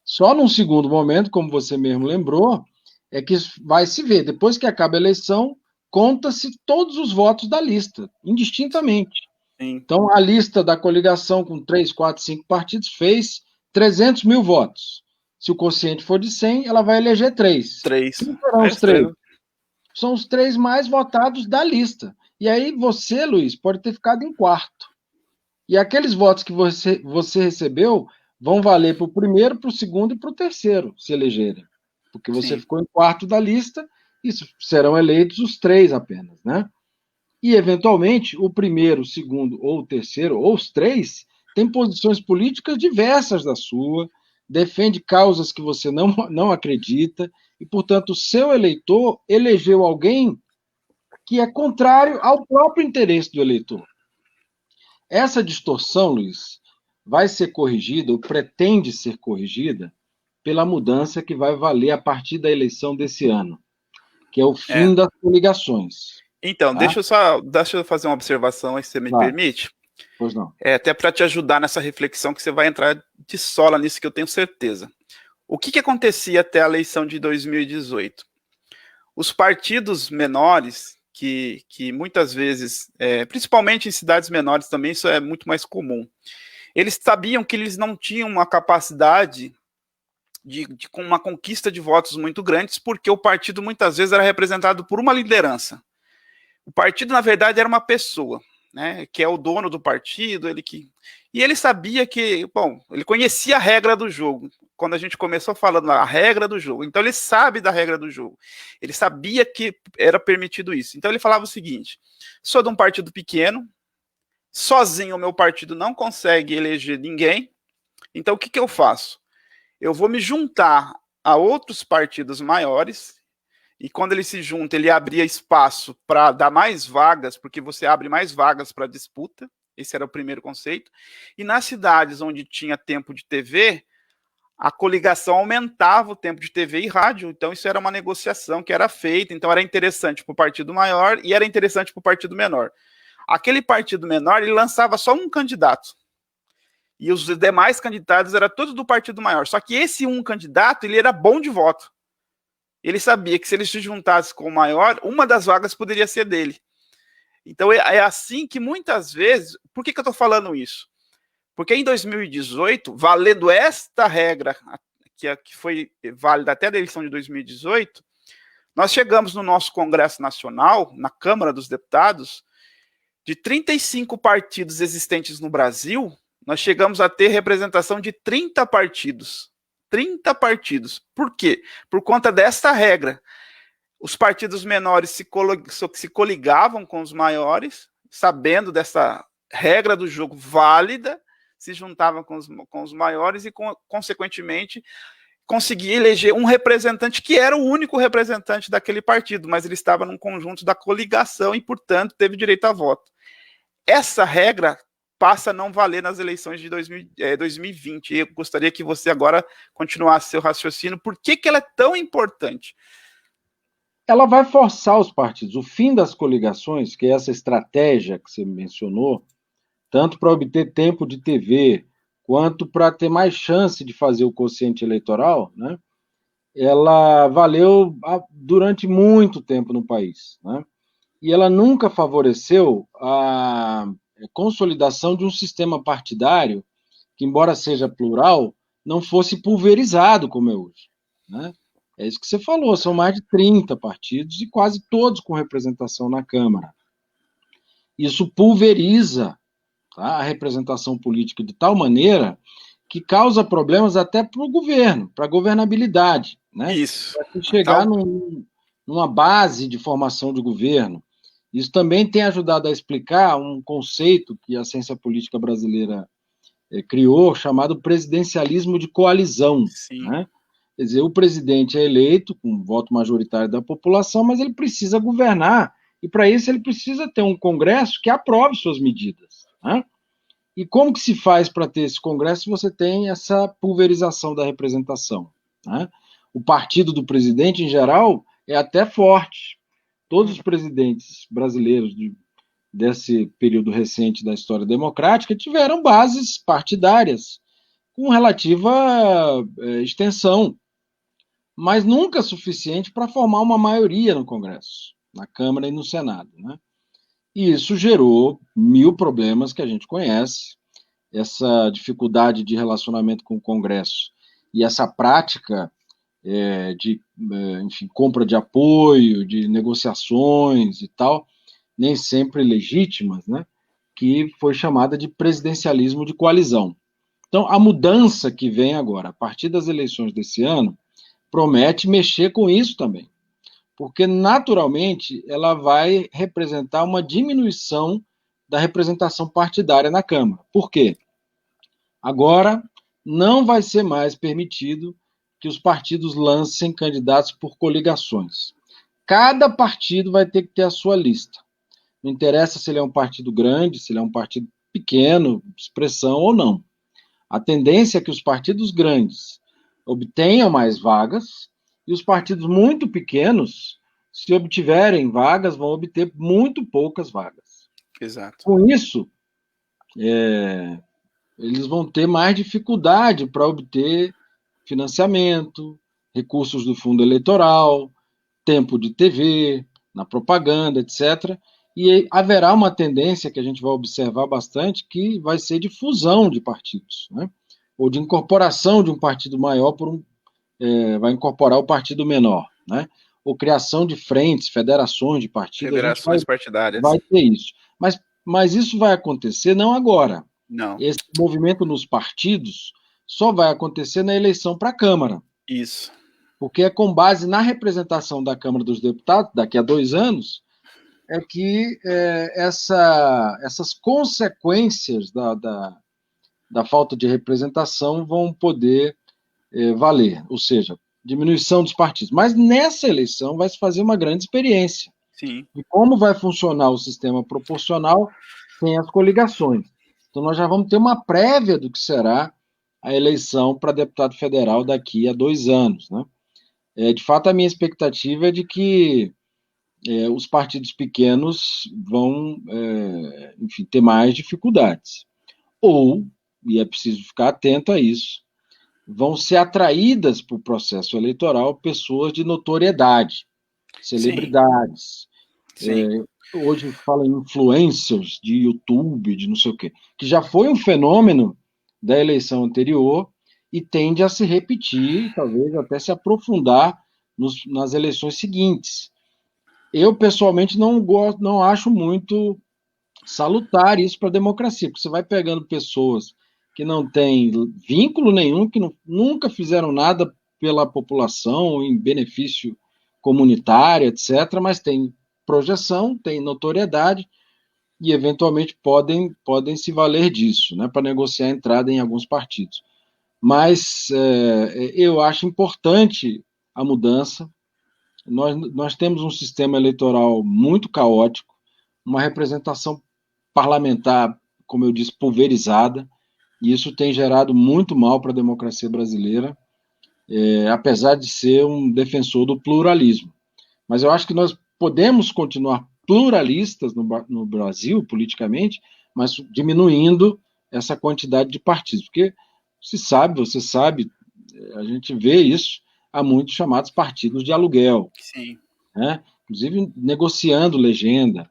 Só num segundo momento, como você mesmo lembrou, é que vai se ver, depois que acaba a eleição, conta-se todos os votos da lista, indistintamente. Sim. Então, a lista da coligação com 3, 4, 5 partidos fez 300 mil votos. Se o quociente for de 100, ela vai eleger 3. 3. Quem serão os 3? São os 3 mais votados da lista. E aí você, Luiz, pode ter ficado em quarto. E aqueles votos que você recebeu vão valer para o primeiro, para o segundo e para o terceiro se elegerem. Porque você Sim. ficou em quarto da lista, e serão eleitos os 3 apenas, né? E, eventualmente, o primeiro, o segundo ou o terceiro, ou os 3, têm posições políticas diversas da sua, defende causas que você não acredita, e, portanto, o seu eleitor elegeu alguém que é contrário ao próprio interesse do eleitor. Essa distorção, Luiz, vai ser corrigida, ou pretende ser corrigida, pela mudança que vai valer a partir da eleição desse ano, que é o fim das coligações. Então, tá? deixa eu fazer uma observação aí, se você me permite. Pois não. Até para te ajudar nessa reflexão, que você vai entrar de sola nisso, que eu tenho certeza. O que acontecia até a eleição de 2018? Os partidos menores, que muitas vezes, principalmente em cidades menores também, isso é muito mais comum, eles sabiam que eles não tinham uma capacidade com uma conquista de votos muito grandes, porque o partido muitas vezes era representado por uma liderança. O partido, na verdade, era uma pessoa, né, que é o dono do partido, e ele sabia que, bom, ele conhecia a regra do jogo, quando a gente começou falando a regra do jogo, então ele sabe da regra do jogo, ele sabia que era permitido isso, então ele falava o seguinte: sou de um partido pequeno, sozinho o meu partido não consegue eleger ninguém, então o que eu faço? Eu vou me juntar a outros partidos maiores, e quando ele se junta, ele abria espaço para dar mais vagas, porque você abre mais vagas para disputa, esse era o primeiro conceito, e nas cidades onde tinha tempo de TV, a coligação aumentava o tempo de TV e rádio, então isso era uma negociação que era feita, então era interessante para o partido maior e era interessante para o partido menor. Aquele partido menor, ele lançava só um candidato, e os demais candidatos eram todos do partido maior. Só que esse um candidato, ele era bom de voto. Ele sabia que se ele se juntasse com o maior, uma das vagas poderia ser dele. Então é assim que muitas vezes... Por que eu estou falando isso? Porque em 2018, valendo esta regra, que foi válida até a eleição de 2018, nós chegamos no nosso Congresso Nacional, na Câmara dos Deputados, de 35 partidos existentes no Brasil, nós chegamos a ter representação de 30 partidos. 30 partidos. Por quê? Por conta desta regra. Os partidos menores se coligavam com os maiores, sabendo dessa regra do jogo válida, se juntavam com os maiores e, consequentemente, conseguia eleger um representante que era o único representante daquele partido, mas ele estava num conjunto da coligação e, portanto, teve direito a voto. Essa regra passa a não valer nas eleições de 2020. Eu gostaria que você agora continuasse seu raciocínio. Por que ela é tão importante? Ela vai forçar os partidos. O fim das coligações, que é essa estratégia que você mencionou, tanto para obter tempo de TV, quanto para ter mais chance de fazer o quociente eleitoral, né? Ela valeu durante muito tempo no país, né? E ela nunca favoreceu a consolidação de um sistema partidário que, embora seja plural, não fosse pulverizado como é hoje, né? É isso que você falou, são mais de 30 partidos e quase todos com representação na Câmara. Isso pulveriza, tá, a representação política de tal maneira que causa problemas até para o governo, para a governabilidade, né? Isso. Para chegar numa base de formação de governo. Isso também tem ajudado a explicar um conceito que a ciência política brasileira criou, chamado presidencialismo de coalizão. Sim. Né? Quer dizer, o presidente é eleito com o voto majoritário da população, mas ele precisa governar, e para isso ele precisa ter um Congresso que aprove suas medidas. Né? E como que se faz para ter esse Congresso se você tem essa pulverização da representação? Né? O partido do presidente, em geral, é até forte. Todos os presidentes brasileiros desse período recente da história democrática tiveram bases partidárias com relativa extensão, mas nunca suficiente para formar uma maioria no Congresso, na Câmara e no Senado. Né? E isso gerou 1000 problemas que a gente conhece, essa dificuldade de relacionamento com o Congresso e essa prática de enfim, compra de apoio, de negociações e tal, nem sempre legítimas, né, que foi chamada de presidencialismo de coalizão. Então, a mudança que vem agora, a partir das eleições desse ano, promete mexer com isso também, porque naturalmente ela vai representar uma diminuição da representação partidária na Câmara. Por quê? Agora não vai ser mais permitido que os partidos lancem candidatos por coligações. Cada partido vai ter que ter a sua lista. Não interessa se ele é um partido grande, se ele é um partido pequeno, expressão ou não. A tendência é que os partidos grandes obtenham mais vagas e os partidos muito pequenos, se obtiverem vagas, vão obter muito poucas vagas. Exato. Com isso, eles vão ter mais dificuldade para obter financiamento, recursos do fundo eleitoral, tempo de TV, na propaganda, etc. E haverá uma tendência que a gente vai observar bastante, que vai ser de fusão de partidos, né? Ou de incorporação de um partido maior vai incorporar o partido menor, né? Ou criação de frentes, federações de partidos. Federações partidárias. Vai ter isso. Mas isso vai acontecer não agora. Não. Esse movimento nos partidos só vai acontecer na eleição para a Câmara. Isso. Porque é com base na representação da Câmara dos Deputados, daqui a 2 anos, é que essas consequências da falta de representação vão poder valer, ou seja, diminuição dos partidos. Mas nessa eleição vai se fazer uma grande experiência. Sim. De como vai funcionar o sistema proporcional sem as coligações. Então nós já vamos ter uma prévia do que será a eleição para deputado federal daqui a 2 anos. Né? De fato, a minha expectativa é de que os partidos pequenos vão, enfim, ter mais dificuldades. Ou, e é preciso ficar atento a isso, vão ser atraídas para o processo eleitoral pessoas de notoriedade, celebridades. Sim. Hoje fala em influencers de YouTube, de não sei o quê, que já foi um fenômeno da eleição anterior e tende a se repetir, talvez até se aprofundar nas eleições seguintes. Eu, pessoalmente, não acho muito salutar isso para a democracia, porque você vai pegando pessoas que não têm vínculo nenhum, que nunca fizeram nada pela população, em benefício comunitário, etc., mas têm projeção, têm notoriedade e, eventualmente, podem se valer disso, né, para negociar a entrada em alguns partidos. Mas eu acho importante a mudança. Nós temos um sistema eleitoral muito caótico, uma representação parlamentar, como eu disse, pulverizada, e isso tem gerado muito mal para a democracia brasileira, apesar de ser um defensor do pluralismo. Mas eu acho que nós podemos continuar pluralistas no Brasil, politicamente, mas diminuindo essa quantidade de partidos, porque você sabe, a gente vê isso, há muitos chamados partidos de aluguel. Sim. Né? Inclusive negociando legenda,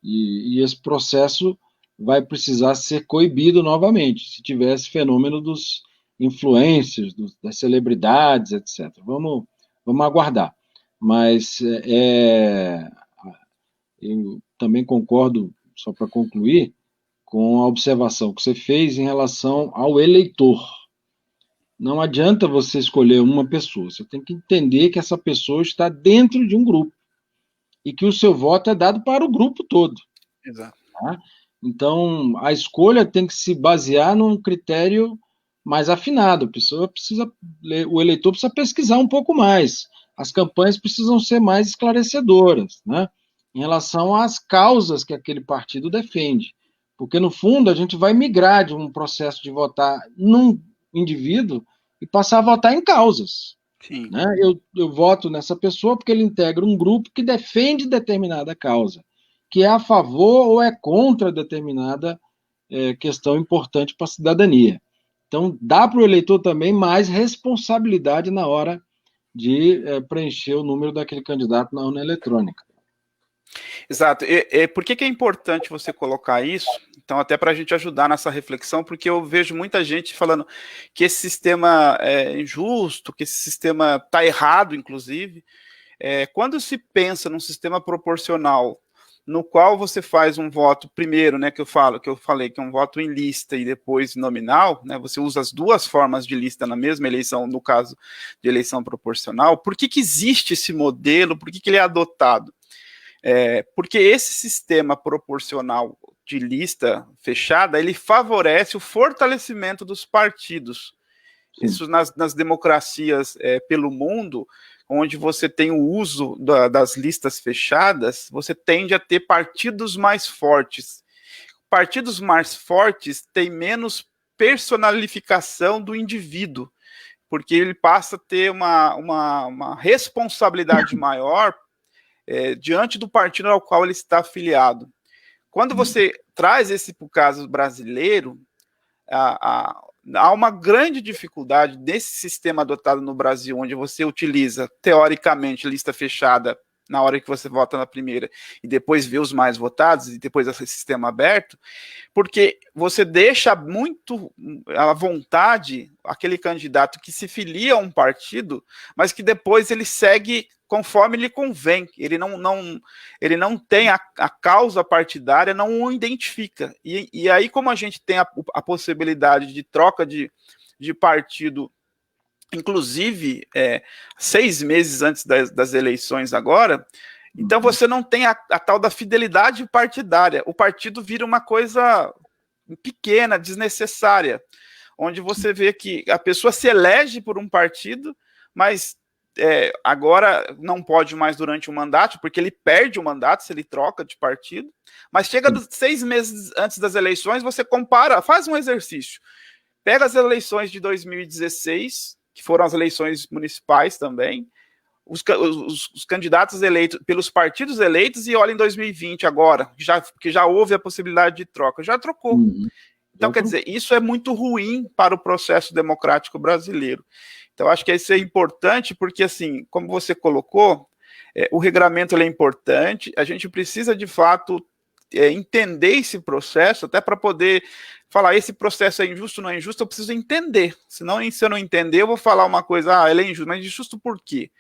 e esse processo vai precisar ser coibido novamente, se tiver esse fenômeno dos influencers, das celebridades, etc. Vamos aguardar. Mas eu também concordo, só para concluir, com a observação que você fez em relação ao eleitor. Não adianta você escolher uma pessoa, você tem que entender que essa pessoa está dentro de um grupo e que o seu voto é dado para o grupo todo. Exato. Tá? Então, a escolha tem que se basear num critério mais afinado. O eleitor precisa pesquisar um pouco mais. As campanhas precisam ser mais esclarecedoras, né? Em relação às causas que aquele partido defende. Porque, no fundo, a gente vai migrar de um processo de votar num indivíduo e passar a votar em causas. Sim. Né? Eu voto nessa pessoa porque ele integra um grupo que defende determinada causa, que é a favor ou é contra determinada questão importante para a cidadania. Então, dá para o eleitor também mais responsabilidade na hora de preencher o número daquele candidato na urna eletrônica. Exato. Por que é importante você colocar isso? Então, até para a gente ajudar nessa reflexão, porque eu vejo muita gente falando que esse sistema é injusto, que esse sistema está errado, inclusive. Quando se pensa num sistema proporcional, no qual você faz um voto primeiro, né, que eu falei, que é um voto em lista e depois nominal, né, você usa as duas formas de lista na mesma eleição, no caso de eleição proporcional. Por que existe esse modelo? Por que ele é adotado? Porque esse sistema proporcional de lista fechada, ele favorece o fortalecimento dos partidos. Sim. Isso nas democracias pelo mundo, onde você tem o uso das listas fechadas, você tende a ter partidos mais fortes. Partidos mais fortes têm menos personalificação do indivíduo, porque ele passa a ter uma responsabilidade maior diante do partido ao qual ele está afiliado. Quando você traz esse para o caso brasileiro, há uma grande dificuldade desse sistema adotado no Brasil, onde você utiliza, teoricamente, lista fechada na hora que você vota na primeira e depois vê os mais votados e depois esse sistema aberto, porque você deixa muito à vontade aquele candidato que se filia a um partido, mas que depois ele segue conforme lhe convém. Ele não tem a causa partidária, não o identifica. E aí, como a gente tem a possibilidade de troca de partido, inclusive 6 meses antes das eleições agora, então você não tem a tal da fidelidade partidária. O partido vira uma coisa pequena, desnecessária, onde você vê que a pessoa se elege por um partido, mas agora não pode mais durante o mandato, porque ele perde o mandato se ele troca de partido, mas chega 6 meses antes das eleições, você compara, faz um exercício, pega as eleições de 2016, que foram as eleições municipais também, os candidatos eleitos pelos partidos eleitos, e olha em 2020 agora, que já houve a possibilidade de troca, já trocou. Então, quer dizer, isso é muito ruim para o processo democrático brasileiro. Então, acho que isso é importante, porque, assim, como você colocou, o regramento é importante, a gente precisa, de fato, entender esse processo, até para poder falar, esse processo é injusto, não é injusto, eu preciso entender. Senão, se eu não entender, eu vou falar uma coisa, ele é injusto, mas injusto por quê?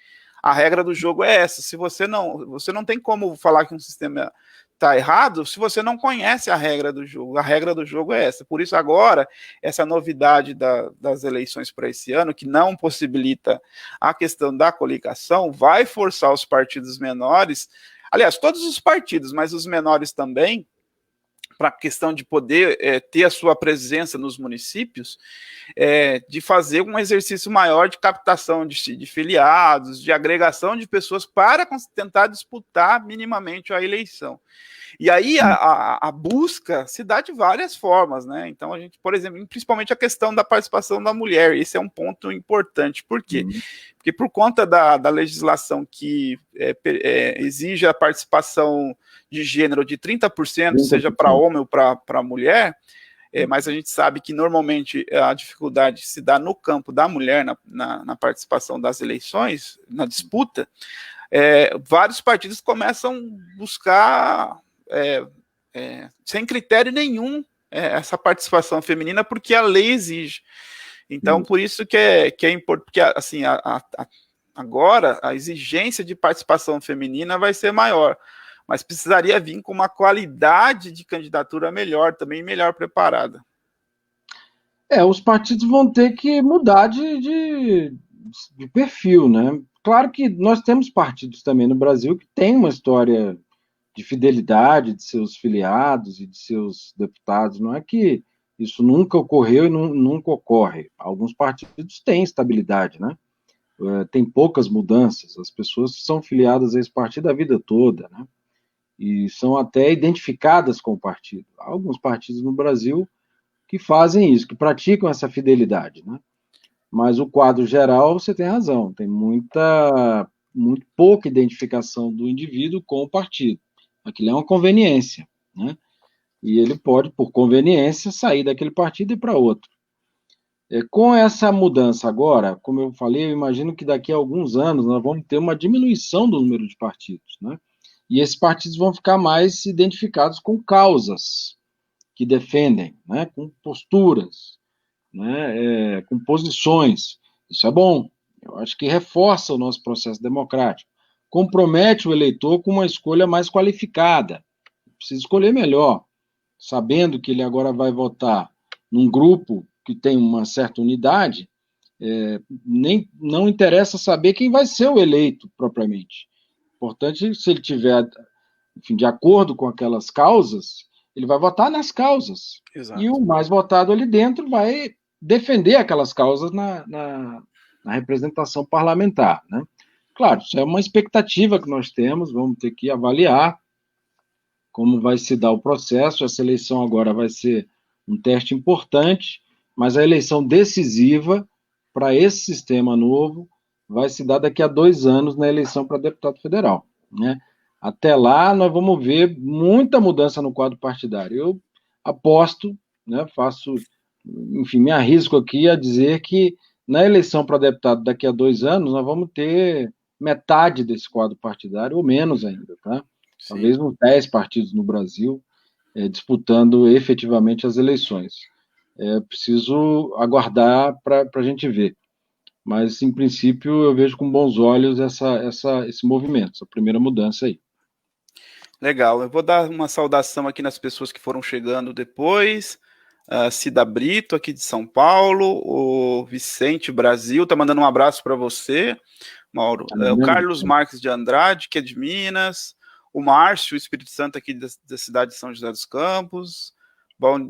A regra do jogo é essa. Se você não tem como falar que um sistema está errado se você não conhece a regra do jogo. A regra do jogo é essa. Por isso, agora, essa novidade das eleições para esse ano, que não possibilita a questão da coligação, vai forçar os partidos menores, aliás, todos os partidos, mas os menores também, para a questão de poder ter a sua presença nos municípios, de fazer um exercício maior de captação de filiados, de agregação de pessoas para tentar disputar minimamente a eleição. E aí a busca se dá de várias formas, né? Então, a gente, por exemplo, principalmente a questão da participação da mulher, esse é um ponto importante. Por quê? Porque por conta da legislação que exige a participação de gênero de 30%, seja para homem ou para mulher, mas a gente sabe que normalmente a dificuldade se dá no campo da mulher, na participação das eleições, na disputa, vários partidos começam a buscar, sem critério nenhum, essa participação feminina, porque a lei exige. Então, por isso que é importante, porque assim, agora a exigência de participação feminina vai ser maior, mas precisaria vir com uma qualidade de candidatura melhor, também melhor preparada. Os partidos vão ter que mudar de perfil, né? Claro que nós temos partidos também no Brasil que têm uma história de fidelidade de seus filiados e de seus deputados. Não é que isso nunca ocorreu e nunca ocorre. Alguns partidos têm estabilidade, né? Tem poucas mudanças. As pessoas são filiadas a esse partido a vida toda, né? E são até identificadas com o partido. Há alguns partidos no Brasil que fazem isso, que praticam essa fidelidade, né? Mas o quadro geral, você tem razão, tem muito pouca identificação do indivíduo com o partido. Aquilo é uma conveniência, né? E ele pode, por conveniência, sair daquele partido e ir para outro. Com essa mudança agora, como eu falei, eu imagino que daqui a alguns anos nós vamos ter uma diminuição do número de partidos, né? E esses partidos vão ficar mais identificados com causas que defendem, né? Com posturas, né? Com posições. Isso é bom. Eu acho que reforça o nosso processo democrático. Compromete o eleitor com uma escolha mais qualificada. Precisa escolher melhor, sabendo que ele agora vai votar num grupo que tem uma certa unidade, não interessa saber quem vai ser o eleito propriamente. Importante, se ele tiver, enfim, de acordo com aquelas causas, ele vai votar nas causas. Exato. E o mais votado ali dentro vai defender aquelas causas na representação parlamentar, né? Claro, isso é uma expectativa que nós temos, vamos ter que avaliar como vai se dar o processo. Essa eleição agora vai ser um teste importante, mas a eleição decisiva para esse sistema novo vai se dar daqui a 2 anos na eleição para deputado federal, né? Até lá, nós vamos ver muita mudança no quadro partidário. Eu aposto, né, enfim, me arrisco aqui a dizer que na eleição para deputado daqui a 2 anos, nós vamos ter metade desse quadro partidário, ou menos ainda, tá? Sim. Talvez uns 10 partidos no Brasil disputando efetivamente as eleições. Preciso aguardar para a gente ver. Mas, em princípio, eu vejo com bons olhos esse movimento, essa primeira mudança aí. Legal, eu vou dar uma saudação aqui nas pessoas que foram chegando depois. Cida Brito, aqui de São Paulo, o Vicente Brasil, tá mandando um abraço para você, Mauro. O Carlos Marques de Andrade, que é de Minas, o Márcio, Espírito Santo, aqui da cidade de São José dos Campos,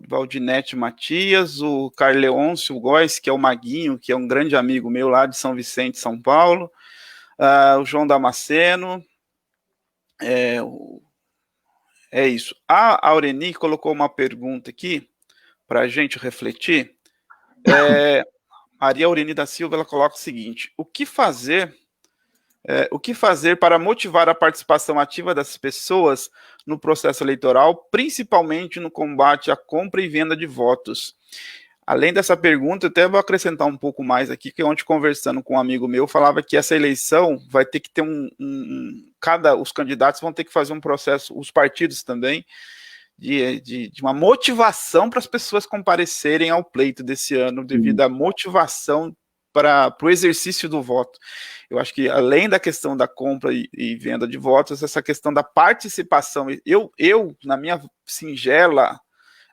Valdinete Matias, o Carleôncio Góes, que é o Maguinho, que é um grande amigo meu lá de São Vicente, São Paulo, o João Damasceno, é isso. A Aureni colocou uma pergunta aqui para a gente refletir. Maria Aureni da Silva, ela coloca o seguinte: o que fazer para motivar a participação ativa das pessoas no processo eleitoral, principalmente no combate à compra e venda de votos? Além dessa pergunta, eu até vou acrescentar um pouco mais aqui, que ontem, conversando com um amigo meu, falava que essa eleição vai ter que ter os candidatos vão ter que fazer um processo, os partidos também, de uma motivação para as pessoas comparecerem ao pleito desse ano, devido à motivação para o exercício do voto. Eu acho que, além da questão da compra e venda de votos, essa questão da participação, eu na minha singela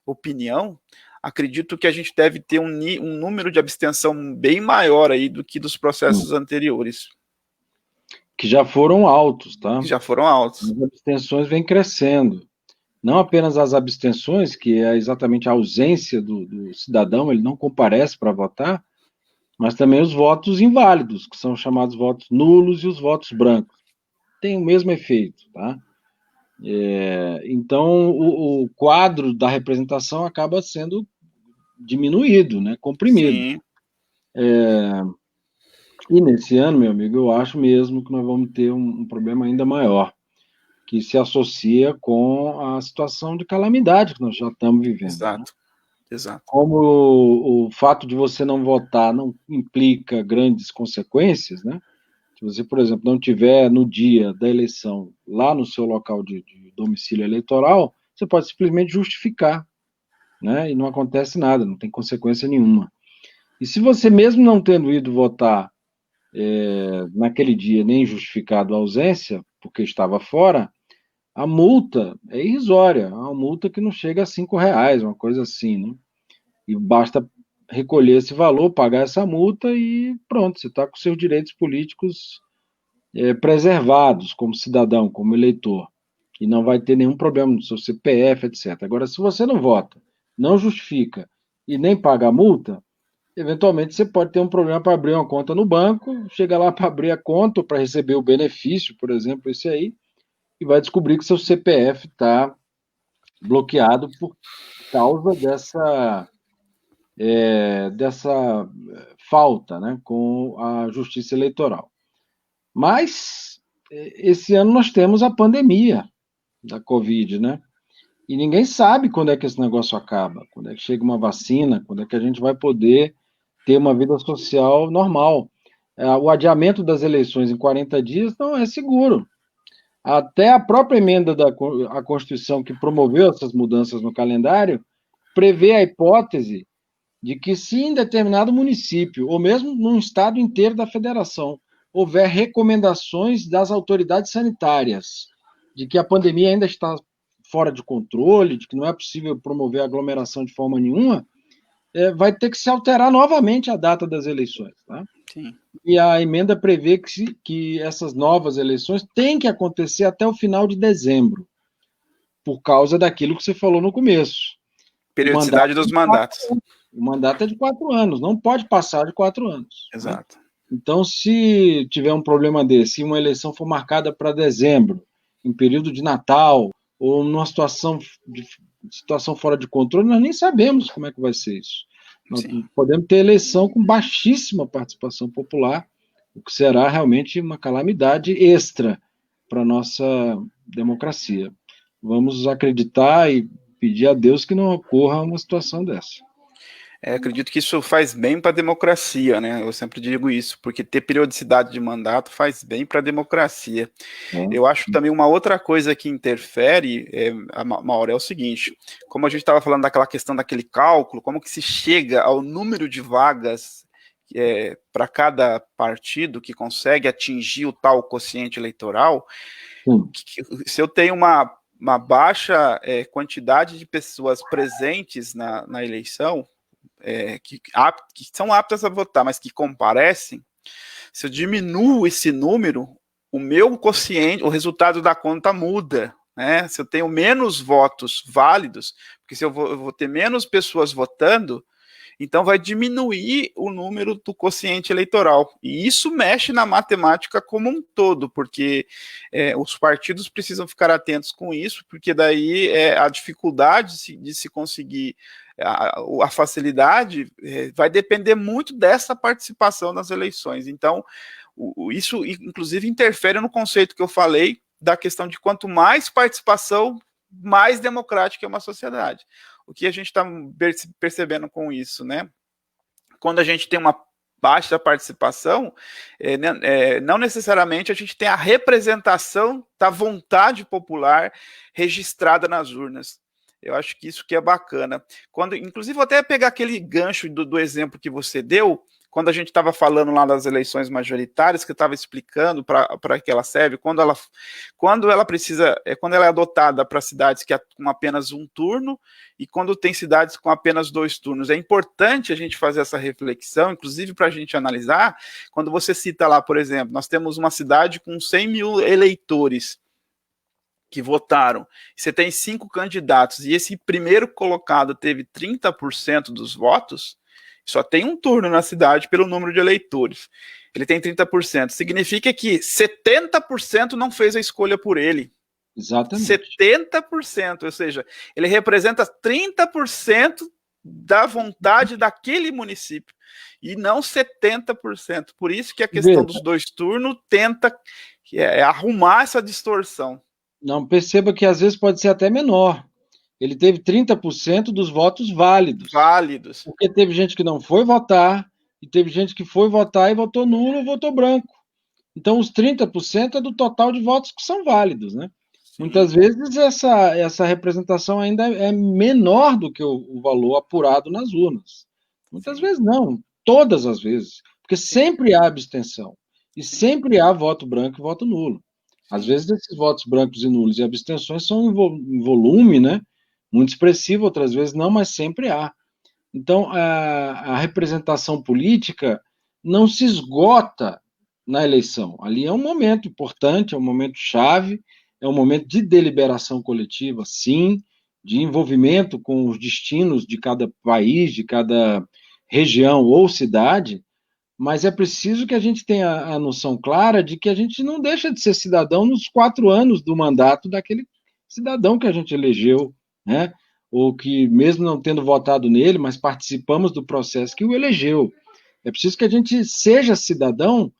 opinião, acredito que a gente deve ter um número de abstenção bem maior aí do que dos processos anteriores. Que já foram altos, tá? Que já foram altos. As abstenções vêm crescendo. Não apenas as abstenções, que é exatamente a ausência do cidadão, ele não comparece para votar, mas também os votos inválidos, que são chamados votos nulos, e os votos brancos. Tem o mesmo efeito, tá? Então, o quadro da representação acaba sendo diminuído, né? Comprimido. Sim. E nesse ano, meu amigo, eu acho mesmo que nós vamos ter um problema ainda maior, que se associa com a situação de calamidade que nós já estamos vivendo. Exato, né? Exato. Como o fato de você não votar não implica grandes consequências, né? Se você, por exemplo, não tiver no dia da eleição lá no seu local de domicílio eleitoral, você pode simplesmente justificar, né? E não acontece nada, não tem consequência nenhuma. E se você, mesmo não tendo ido votar naquele dia, nem justificado a ausência, porque estava fora, a multa é irrisória, é uma multa que não chega a R$5, uma coisa assim, né? E basta recolher esse valor, pagar essa multa e pronto, você está com seus direitos políticos preservados como cidadão, como eleitor, e não vai ter nenhum problema no seu CPF, etc. Agora, se você não vota, não justifica e nem paga a multa, eventualmente você pode ter um problema para abrir uma conta no banco, chega lá para abrir a conta ou para receber o benefício, por exemplo, esse aí, e vai descobrir que seu CPF está bloqueado por causa dessa falta, né, com a justiça eleitoral. Mas esse ano nós temos a pandemia da Covid, né? E ninguém sabe quando é que esse negócio acaba, quando é que chega uma vacina, quando é que a gente vai poder ter uma vida social normal. O adiamento das eleições em 40 dias não é seguro. Até a própria emenda da Constituição que promoveu essas mudanças no calendário prevê a hipótese de que se em determinado município, ou mesmo num estado inteiro da federação, houver recomendações das autoridades sanitárias de que a pandemia ainda está fora de controle, de que não é possível promover aglomeração de forma nenhuma, vai ter que se alterar novamente a data das eleições. Tá? Sim. E a emenda prevê que essas novas eleições têm que acontecer até o final de dezembro, por causa daquilo que você falou no começo. Periodicidade dos mandatos. O mandato é de 4 anos, não pode passar de 4 anos. Exato. Né? Então, se tiver um problema desse, se uma eleição for marcada para dezembro, em período de Natal, ou numa situação fora de controle, nós nem sabemos como é que vai ser isso. Nós podemos ter eleição com baixíssima participação popular, o que será realmente uma calamidade extra para a nossa democracia. Vamos acreditar e pedir a Deus que não ocorra uma situação dessa. Acredito que isso faz bem para a democracia, né? Eu sempre digo isso, porque ter periodicidade de mandato faz bem para a democracia. Eu acho também uma outra coisa que interfere, Mauro, é o seguinte: como a gente estava falando daquela questão daquele cálculo, como que se chega ao número de vagas para cada partido que consegue atingir o tal quociente eleitoral, se eu tenho uma baixa quantidade de pessoas presentes na eleição, que são aptas a votar, mas que comparecem, se eu diminuo esse número, o meu quociente, o resultado da conta muda, né? Se eu tenho menos votos válidos, porque se eu vou ter menos pessoas votando, então vai diminuir o número do quociente eleitoral. E isso mexe na matemática como um todo, porque os partidos precisam ficar atentos com isso, porque daí a dificuldade de se conseguir a facilidade vai depender muito dessa participação nas eleições. Então, isso, inclusive, interfere no conceito que eu falei da questão de quanto mais participação, mais democrática é uma sociedade. O que a gente está percebendo com isso, né? Quando a gente tem uma baixa participação, não necessariamente a gente tem a representação da vontade popular registrada nas urnas. Eu acho que isso que é bacana. Inclusive, vou até pegar aquele gancho do exemplo que você deu, quando a gente estava falando lá das eleições majoritárias, que eu estava explicando para que ela serve, quando ela é adotada para cidades com apenas um turno e quando tem cidades com apenas 2 turnos. É importante a gente fazer essa reflexão, inclusive para a gente analisar, quando você cita lá, por exemplo, nós temos uma cidade com 100 mil eleitores que votaram, você tem 5 candidatos e esse primeiro colocado teve 30% dos votos, só tem um turno na cidade pelo número de eleitores. Ele tem 30%. Significa que 70% não fez a escolha por ele. Exatamente. 70%, ou seja, ele representa 30% da vontade daquele município e não 70%. Por isso que a questão dos 2 turnos tenta arrumar essa distorção. Não, perceba que às vezes pode ser até menor. Ele teve 30% dos votos válidos. Válidos. Porque teve gente que não foi votar, e teve gente que foi votar e votou nulo ou votou branco. Então, os 30% é do total de votos que são válidos, né? Sim. Muitas vezes essa representação ainda é menor do que o valor apurado nas urnas. Muitas vezes não, todas as vezes. Porque sempre há abstenção. E sempre há voto branco e voto nulo. Às vezes, esses votos brancos e nulos e abstenções são em volume, né? Muito expressivo, outras vezes não, mas sempre há. Então, a representação política não se esgota na eleição. Ali é um momento importante, é um momento chave, é um momento de deliberação coletiva, sim, de envolvimento com os destinos de cada país, de cada região ou cidade, mas é preciso que a gente tenha a noção clara de que a gente não deixa de ser cidadão nos 4 anos do mandato daquele cidadão que a gente elegeu, né? Ou que, mesmo não tendo votado nele, mas participamos do processo que o elegeu. É preciso que a gente seja cidadão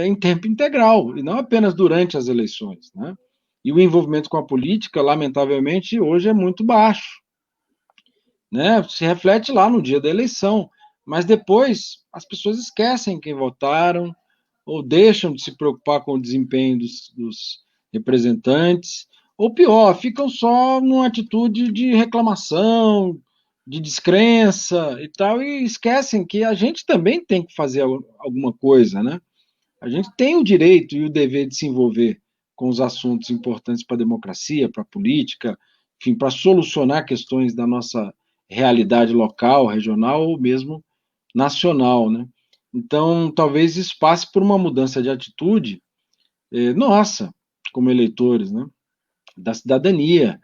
em tempo integral, e não apenas durante as eleições, né? E o envolvimento com a política, lamentavelmente, hoje é muito baixo, né? Se reflete lá no dia da eleição, mas depois as pessoas esquecem quem votaram ou deixam de se preocupar com o desempenho dos representantes, ou pior, ficam só numa atitude de reclamação, de descrença e tal, e esquecem que a gente também tem que fazer alguma coisa, né? A gente tem o direito e o dever de se envolver com os assuntos importantes para a democracia, para a política, enfim, para solucionar questões da nossa realidade local, regional ou mesmo nacional, né? Então, talvez isso passe por uma mudança de atitude nossa, como eleitores, né? Da cidadania,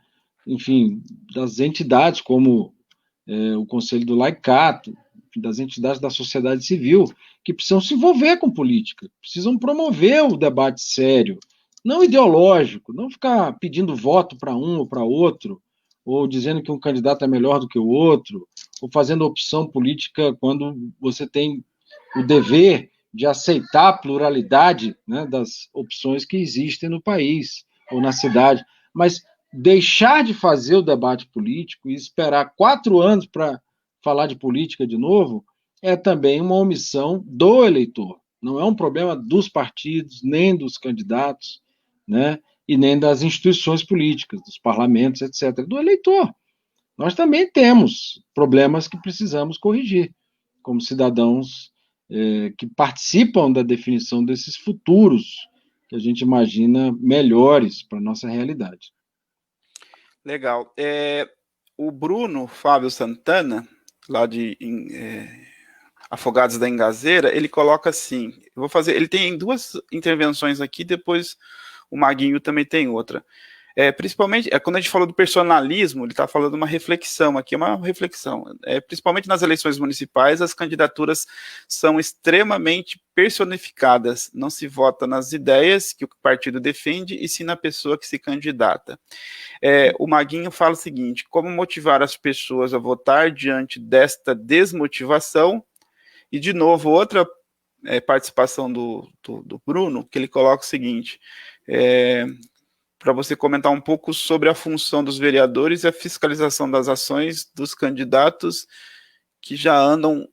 enfim, das entidades como o Conselho do Laicato, das entidades da sociedade civil, que precisam se envolver com política, precisam promover o debate sério, não ideológico, não ficar pedindo voto para um ou para outro, ou dizendo que um candidato é melhor do que o outro, ou fazendo opção política quando você tem o dever de aceitar a pluralidade, né, das opções que existem no país ou na cidade. Mas deixar de fazer o debate político e esperar 4 anos para falar de política de novo é também uma omissão do eleitor. Não é um problema dos partidos, nem dos candidatos, né, e nem das instituições políticas, dos parlamentos, etc., do eleitor. Nós também temos problemas que precisamos corrigir, como cidadãos que participam da definição desses futuros que a gente imagina melhores para a nossa realidade. Legal. O Bruno Fábio Santana, lá de Afogados da Engazeira, ele coloca assim, ele tem duas intervenções aqui, depois o Maguinho também tem outra. Principalmente, quando a gente falou do personalismo, ele está falando uma reflexão aqui, uma reflexão. Principalmente nas eleições municipais, as candidaturas são extremamente personificadas. Não se vota nas ideias que o partido defende, e sim na pessoa que se candidata. O Maguinho fala o seguinte: como motivar as pessoas a votar diante desta desmotivação? E, de novo, outra participação do Bruno, que ele coloca o seguinte: para você comentar um pouco sobre a função dos vereadores e a fiscalização das ações dos candidatos que já andam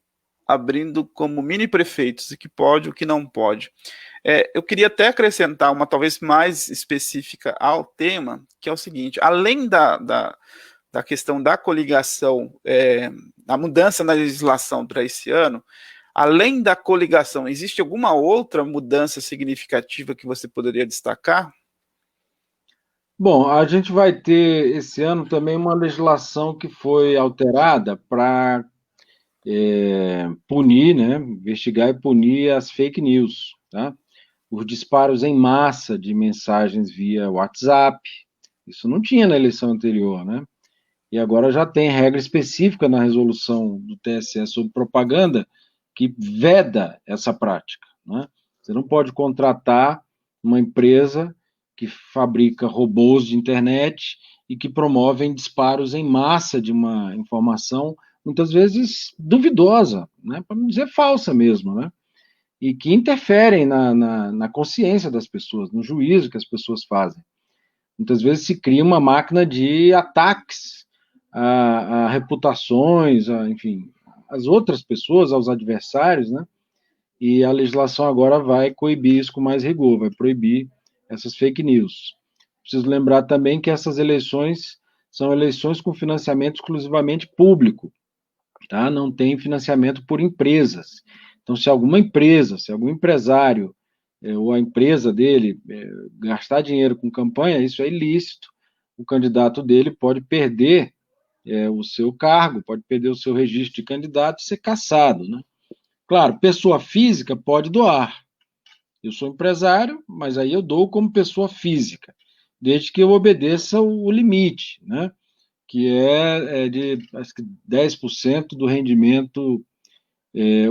abrindo como mini prefeitos, o que pode, o que não pode. Eu queria até acrescentar uma talvez mais específica ao tema, que é o seguinte: além da questão da coligação, a mudança na legislação para esse ano, além da coligação, existe alguma outra mudança significativa que você poderia destacar? Bom, a gente vai ter esse ano também uma legislação que foi alterada para punir, né, investigar e punir as fake news, tá? Os disparos em massa de mensagens via WhatsApp, isso não tinha na eleição anterior, né? E agora já tem regra específica na resolução do TSE sobre propaganda que veda essa prática, né? Você não pode contratar uma empresa que fabrica robôs de internet e que promovem disparos em massa de uma informação muitas vezes duvidosa, né? Para não dizer falsa mesmo, né? E que interferem na consciência das pessoas, no juízo que as pessoas fazem. Muitas vezes se cria uma máquina de ataques a reputações, enfim, as outras pessoas, aos adversários, né? E a legislação agora vai coibir isso com mais rigor, vai proibir essas fake news. Preciso lembrar também que essas eleições são eleições com financiamento exclusivamente público, tá? Não tem financiamento por empresas. Então, se alguma empresa, se algum empresário ou a empresa dele gastar dinheiro com campanha, isso é ilícito. O candidato dele pode perder o seu cargo, pode perder o seu registro de candidato e ser cassado, né? Claro, pessoa física pode doar. Eu sou empresário, mas aí eu dou como pessoa física, desde que eu obedeça o limite, né? Que é de acho que 10% do rendimento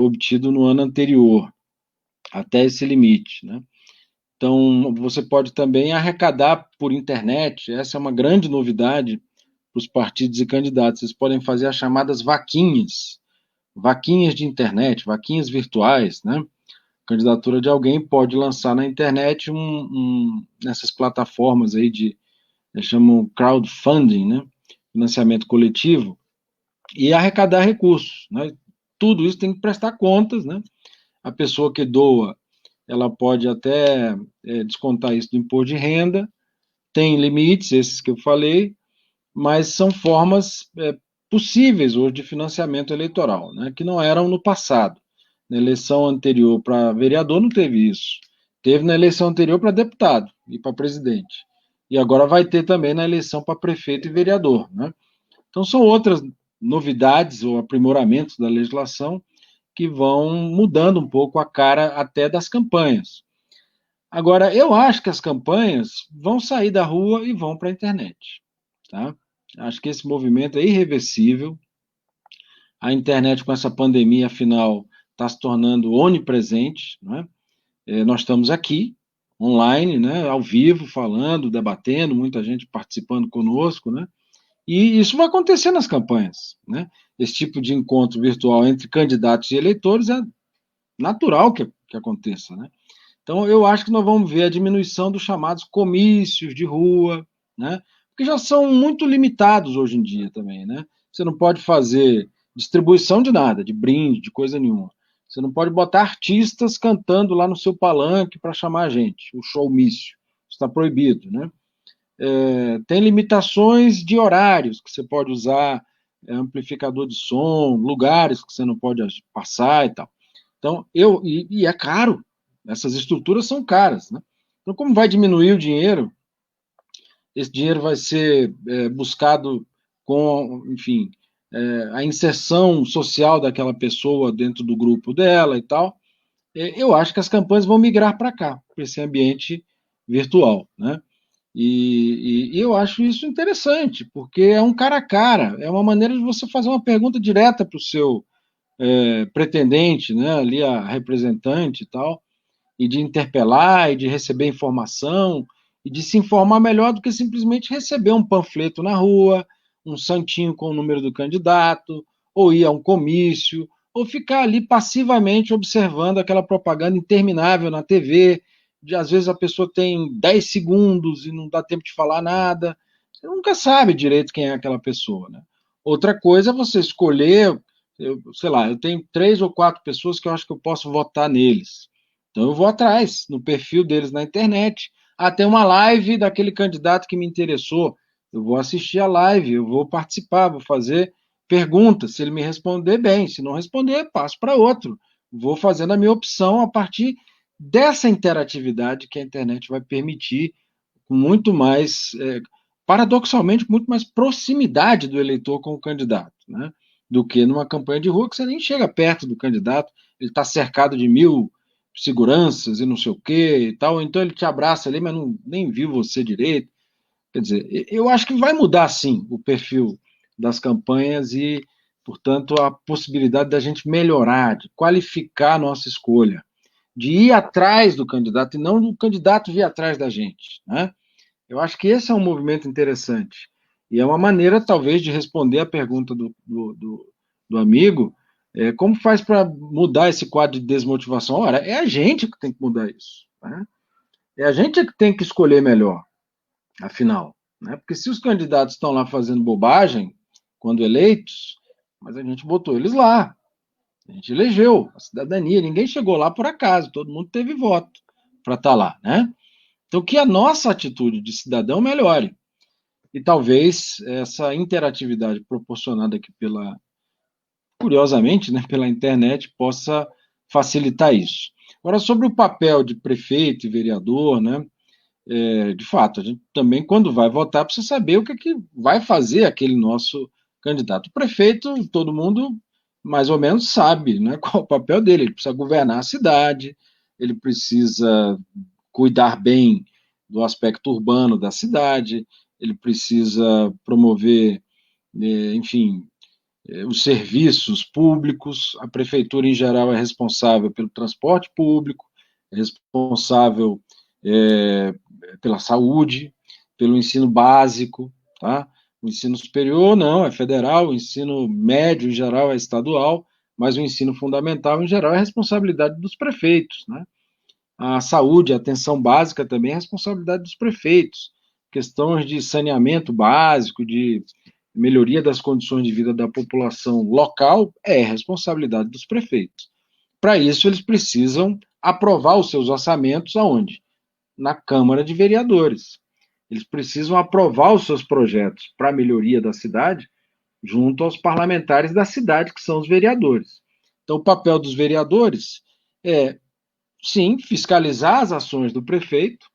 obtido no ano anterior, até esse limite, né? Então, você pode também arrecadar por internet, essa é uma grande novidade para os partidos e candidatos. Vocês podem fazer as chamadas vaquinhas, vaquinhas de internet, vaquinhas virtuais, né? A candidatura de alguém pode lançar na internet nessas plataformas aí eles chamam crowdfunding, né? Financiamento coletivo, e arrecadar recursos, né? Tudo isso tem que prestar contas, né? A pessoa que doa, ela pode até descontar isso do imposto de renda, tem limites, esses que eu falei, mas são formas possíveis hoje de financiamento eleitoral, né, que não eram no passado. Na eleição anterior para vereador não teve isso. Teve na eleição anterior para deputado e para presidente. E agora vai ter também na eleição para prefeito e vereador, né? Então são outras novidades ou aprimoramentos da legislação que vão mudando um pouco a cara até das campanhas. Agora, eu acho que as campanhas vão sair da rua e vão para a internet, tá? Acho que esse movimento é irreversível. A internet, com essa pandemia, afinal, está se tornando onipresente, né? Nós estamos aqui, online, né, ao vivo, falando, debatendo, muita gente participando conosco, né? E isso vai acontecer nas campanhas, né? Esse tipo de encontro virtual entre candidatos e eleitores é natural que aconteça, né? Então, eu acho que nós vamos ver a diminuição dos chamados comícios de rua, né? Porque já são muito limitados hoje em dia também, né? Você não pode fazer distribuição de nada, de brinde, de coisa nenhuma. Você não pode botar artistas cantando lá no seu palanque para chamar a gente, o showmício. Está proibido, né? Tem limitações de horários que você pode usar, amplificador de som, lugares que você não pode passar e tal. Então, e é caro. Essas estruturas são caras, né? Então, como vai diminuir o dinheiro, esse dinheiro vai ser buscado com, enfim, a inserção social daquela pessoa dentro do grupo dela e tal. Eu acho que as campanhas vão migrar para cá, para esse ambiente virtual, né? E eu acho isso interessante, porque é um cara a cara, é uma maneira de você fazer uma pergunta direta para o seu pretendente, né? Ali a representante e tal, e de interpelar, e de receber informação, e de se informar melhor do que simplesmente receber um panfleto na rua, um santinho com o número do candidato, ou ir a um comício, ou ficar ali passivamente observando aquela propaganda interminável na TV, de às vezes a pessoa tem 10 segundos e não dá tempo de falar nada, você nunca sabe direito quem é aquela pessoa, né? Outra coisa é você escolher, sei lá, eu tenho 3 ou 4 pessoas que eu acho que eu posso votar neles. Então eu vou atrás, no perfil deles na internet. Tem uma live daquele candidato que me interessou. Eu vou assistir a live, eu vou participar, vou fazer perguntas. Se ele me responder, bem. Se não responder, passo para outro. Vou fazendo a minha opção a partir dessa interatividade que a internet vai permitir, com muito mais, paradoxalmente, muito mais proximidade do eleitor com o candidato, né? Do que numa campanha de rua que você nem chega perto do candidato, ele está cercado de 1000 seguranças e não sei o que e tal, então ele te abraça ali, mas nem viu você direito. Quer dizer, eu acho que vai mudar sim o perfil das campanhas e, portanto, a possibilidade da gente melhorar, de qualificar a nossa escolha, de ir atrás do candidato e não do candidato vir atrás da gente, né? Eu acho que esse é um movimento interessante e é uma maneira, talvez, de responder a pergunta do amigo. Como faz para mudar esse quadro de desmotivação? Ora, é a gente que tem que mudar isso, né? É a gente que tem que escolher melhor, afinal, né? Porque se os candidatos estão lá fazendo bobagem, quando eleitos, mas a gente botou eles lá, a gente elegeu a cidadania, ninguém chegou lá por acaso, todo mundo teve voto para estar lá, né? Então, que a nossa atitude de cidadão melhore. E talvez essa interatividade proporcionada aqui curiosamente, né, pela internet, possa facilitar isso. Agora, sobre o papel de prefeito e vereador, né, de fato, a gente também, quando vai votar, precisa saber o que vai fazer aquele nosso candidato. O prefeito, todo mundo mais ou menos sabe, né, qual o papel dele. Ele precisa governar a cidade, ele precisa cuidar bem do aspecto urbano da cidade, ele precisa promover, enfim, os serviços públicos. A prefeitura, em geral, é responsável pelo transporte público, é responsável pela saúde, pelo ensino básico, tá? O ensino superior não, é federal, o ensino médio, em geral, é estadual, mas o ensino fundamental, em geral, é responsabilidade dos prefeitos, né? A saúde, a atenção básica também é responsabilidade dos prefeitos. Questões de saneamento básico, de melhoria das condições de vida da população local, é responsabilidade dos prefeitos. Para isso, eles precisam aprovar os seus orçamentos aonde? Na Câmara de Vereadores. Eles precisam aprovar os seus projetos para a melhoria da cidade junto aos parlamentares da cidade, que são os vereadores. Então, o papel dos vereadores é, sim, fiscalizar as ações do prefeito.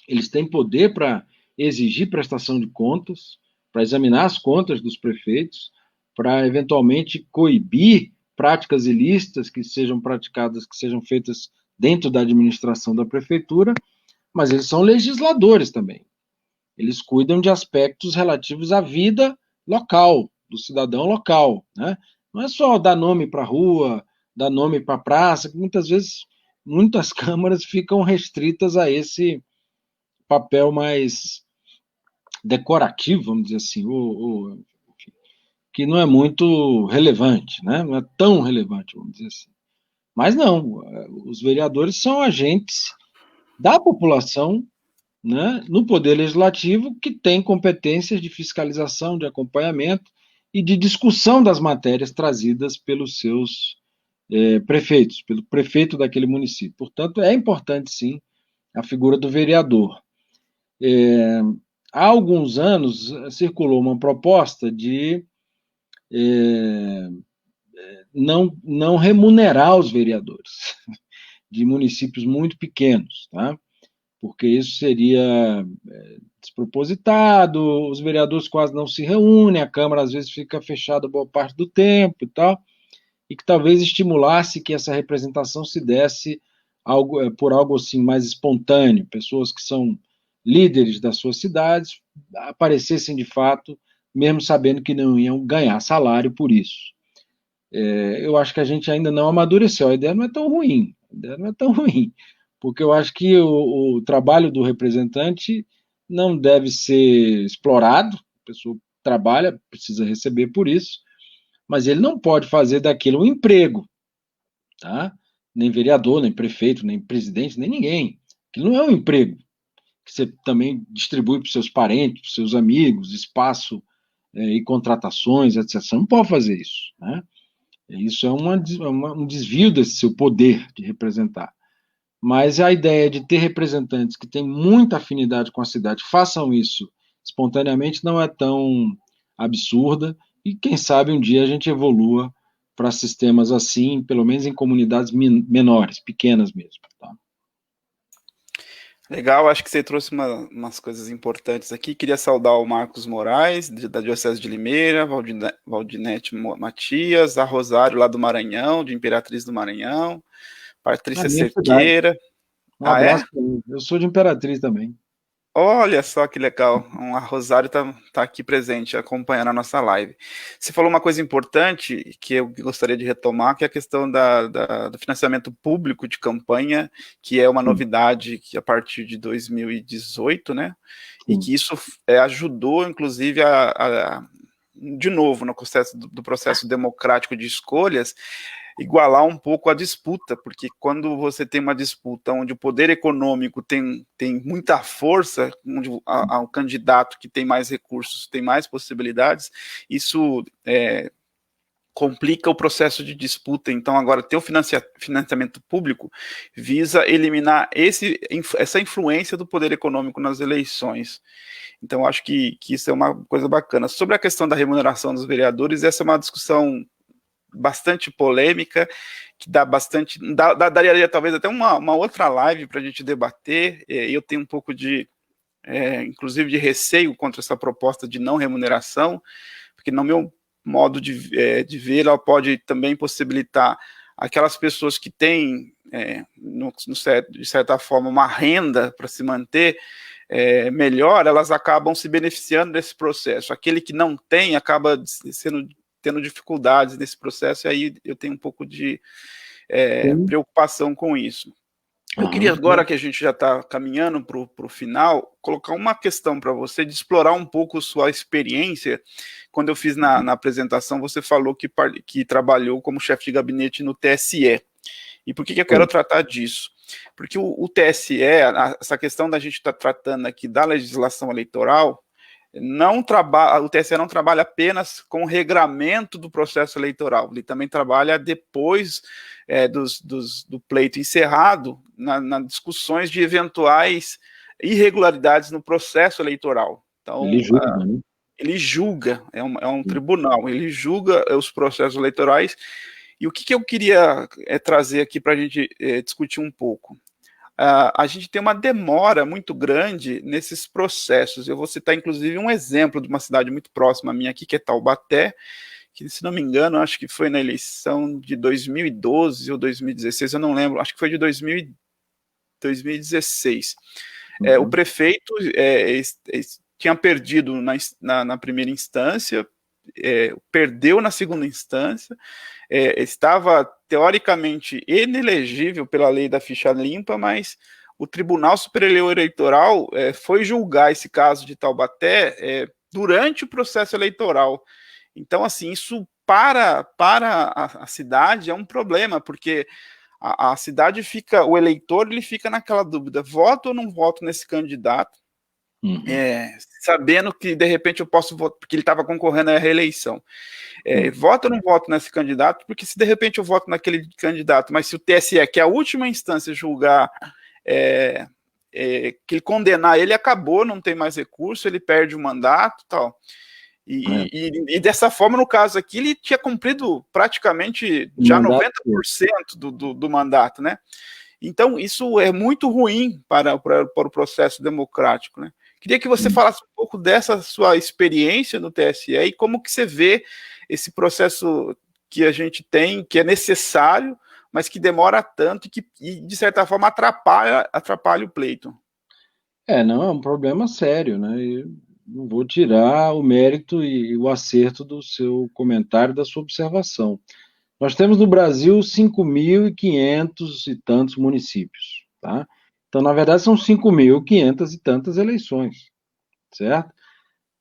Eles têm poder para exigir prestação de contas, para examinar as contas dos prefeitos, para eventualmente coibir práticas ilícitas que sejam praticadas, que sejam feitas dentro da administração da prefeitura, mas eles são legisladores também. Eles cuidam de aspectos relativos à vida local, do cidadão local, né? Não é só dar nome para a rua, dar nome para a praça, que muitas vezes muitas câmaras ficam restritas a esse papel mais decorativo, vamos dizer assim, que não é muito relevante, né? Não é tão relevante, vamos dizer assim. Mas não, os vereadores são agentes da população, né, no Poder Legislativo, que tem competências de fiscalização, de acompanhamento e de discussão das matérias trazidas pelos seus prefeitos, pelo prefeito daquele município. Portanto, é importante, sim, a figura do vereador. Há alguns anos circulou uma proposta de não remunerar os vereadores de municípios muito pequenos, tá? Porque isso seria despropositado, os vereadores quase não se reúnem, a Câmara às vezes fica fechada boa parte do tempo e tal, e que talvez estimulasse que essa representação se desse por algo assim mais espontâneo, pessoas que são líderes das suas cidades aparecessem de fato, mesmo sabendo que não iam ganhar salário por isso. Eu acho que a gente ainda não amadureceu, a ideia não é tão ruim, porque eu acho que o trabalho do representante não deve ser explorado, a pessoa trabalha, precisa receber por isso, mas ele não pode fazer daquilo um emprego, tá? Nem vereador, nem prefeito, nem presidente, nem ninguém. Aquilo não é um emprego que você também distribui para os seus parentes, para os seus amigos, espaço e contratações, etc. Você não pode fazer isso, né? Isso é um desvio desse seu poder de representar. Mas a ideia de ter representantes que têm muita afinidade com a cidade, façam isso espontaneamente, não é tão absurda, e quem sabe um dia a gente evolua para sistemas assim, pelo menos em comunidades menores, pequenas mesmo. Tá? Legal, acho que você trouxe umas coisas importantes aqui. Queria saudar o Marcos Moraes, da Diocese de Limeira, Valdinete Matias, a Rosário lá do Maranhão, de Imperatriz do Maranhão, Patrícia Cerqueira. Um abraço para mim. Eu sou de Imperatriz também. Olha só que legal, a Rosário tá aqui presente, acompanhando a nossa live. Você falou uma coisa importante que eu gostaria de retomar, que é a questão do financiamento público de campanha, que é uma novidade que a partir de 2018, né? E que isso ajudou, inclusive, de novo, no do processo democrático de escolhas, igualar um pouco a disputa, porque quando você tem uma disputa onde o poder econômico tem muita força, onde o candidato que tem mais recursos tem mais possibilidades, isso complica o processo de disputa. Então, agora, ter o financiamento público visa eliminar essa influência do poder econômico nas eleições. Então, acho que isso é uma coisa bacana. Sobre a questão da remuneração dos vereadores, essa é uma discussão bastante polêmica, que dá bastante, daria talvez até uma outra live para a gente debater. Eu tenho um pouco inclusive de receio contra essa proposta de não remuneração, porque no meu modo de ver, ela pode também possibilitar aquelas pessoas que têm, de certa forma, uma renda para se manter melhor, elas acabam se beneficiando desse processo. Aquele que não tem acaba tendo dificuldades nesse processo, e aí eu tenho um pouco de preocupação com isso. Eu queria, agora que a gente já está caminhando para o final, colocar uma questão para você, de explorar um pouco sua experiência. Quando eu fiz na apresentação, você falou que trabalhou como chefe de gabinete no TSE. E por que eu quero tratar disso? Porque o TSE, essa questão da gente estar tratando aqui da legislação eleitoral, o TSE não trabalha apenas com o regramento do processo eleitoral, ele também trabalha depois do pleito encerrado, nas discussões de eventuais irregularidades no processo eleitoral. Então, ele julga, né? Ele julga, é um tribunal, ele julga os processos eleitorais. E o que eu queria trazer aqui para a gente discutir um pouco? A gente tem uma demora muito grande nesses processos. Eu vou citar, inclusive, um exemplo de uma cidade muito próxima a minha aqui, que é Taubaté, que, se não me engano, acho que foi na eleição de 2012 ou 2016, eu não lembro, acho que foi de 2016. O prefeito tinha perdido na primeira instância, perdeu na segunda instância, estava teoricamente inelegível pela lei da ficha limpa, mas o Tribunal Superior Eleitoral foi julgar esse caso de Taubaté durante o processo eleitoral. Então, assim, isso para a cidade é um problema, porque a cidade fica, o eleitor ele fica naquela dúvida, voto ou não voto nesse candidato, sabendo que de repente eu posso votar, porque ele estava concorrendo à reeleição. Voto ou não voto nesse candidato, porque se de repente eu voto naquele candidato, mas se o TSE, que é a última instância, julgar que ele condenar ele, acabou, não tem mais recurso, ele perde o mandato e tal. E dessa forma, no caso aqui, ele tinha cumprido praticamente já 90% do mandato, né? Então, isso é muito ruim para o processo democrático, né? Queria que você falasse um pouco dessa sua experiência no TSE e como que você vê esse processo que a gente tem, que é necessário, mas que demora tanto e de certa forma, atrapalha o pleito. Não, é um problema sério, né? Eu não vou tirar o mérito e o acerto do seu comentário, da sua observação. Nós temos no Brasil 5.500 e tantos municípios, tá? Então, na verdade, são 5.500 e tantas eleições, certo?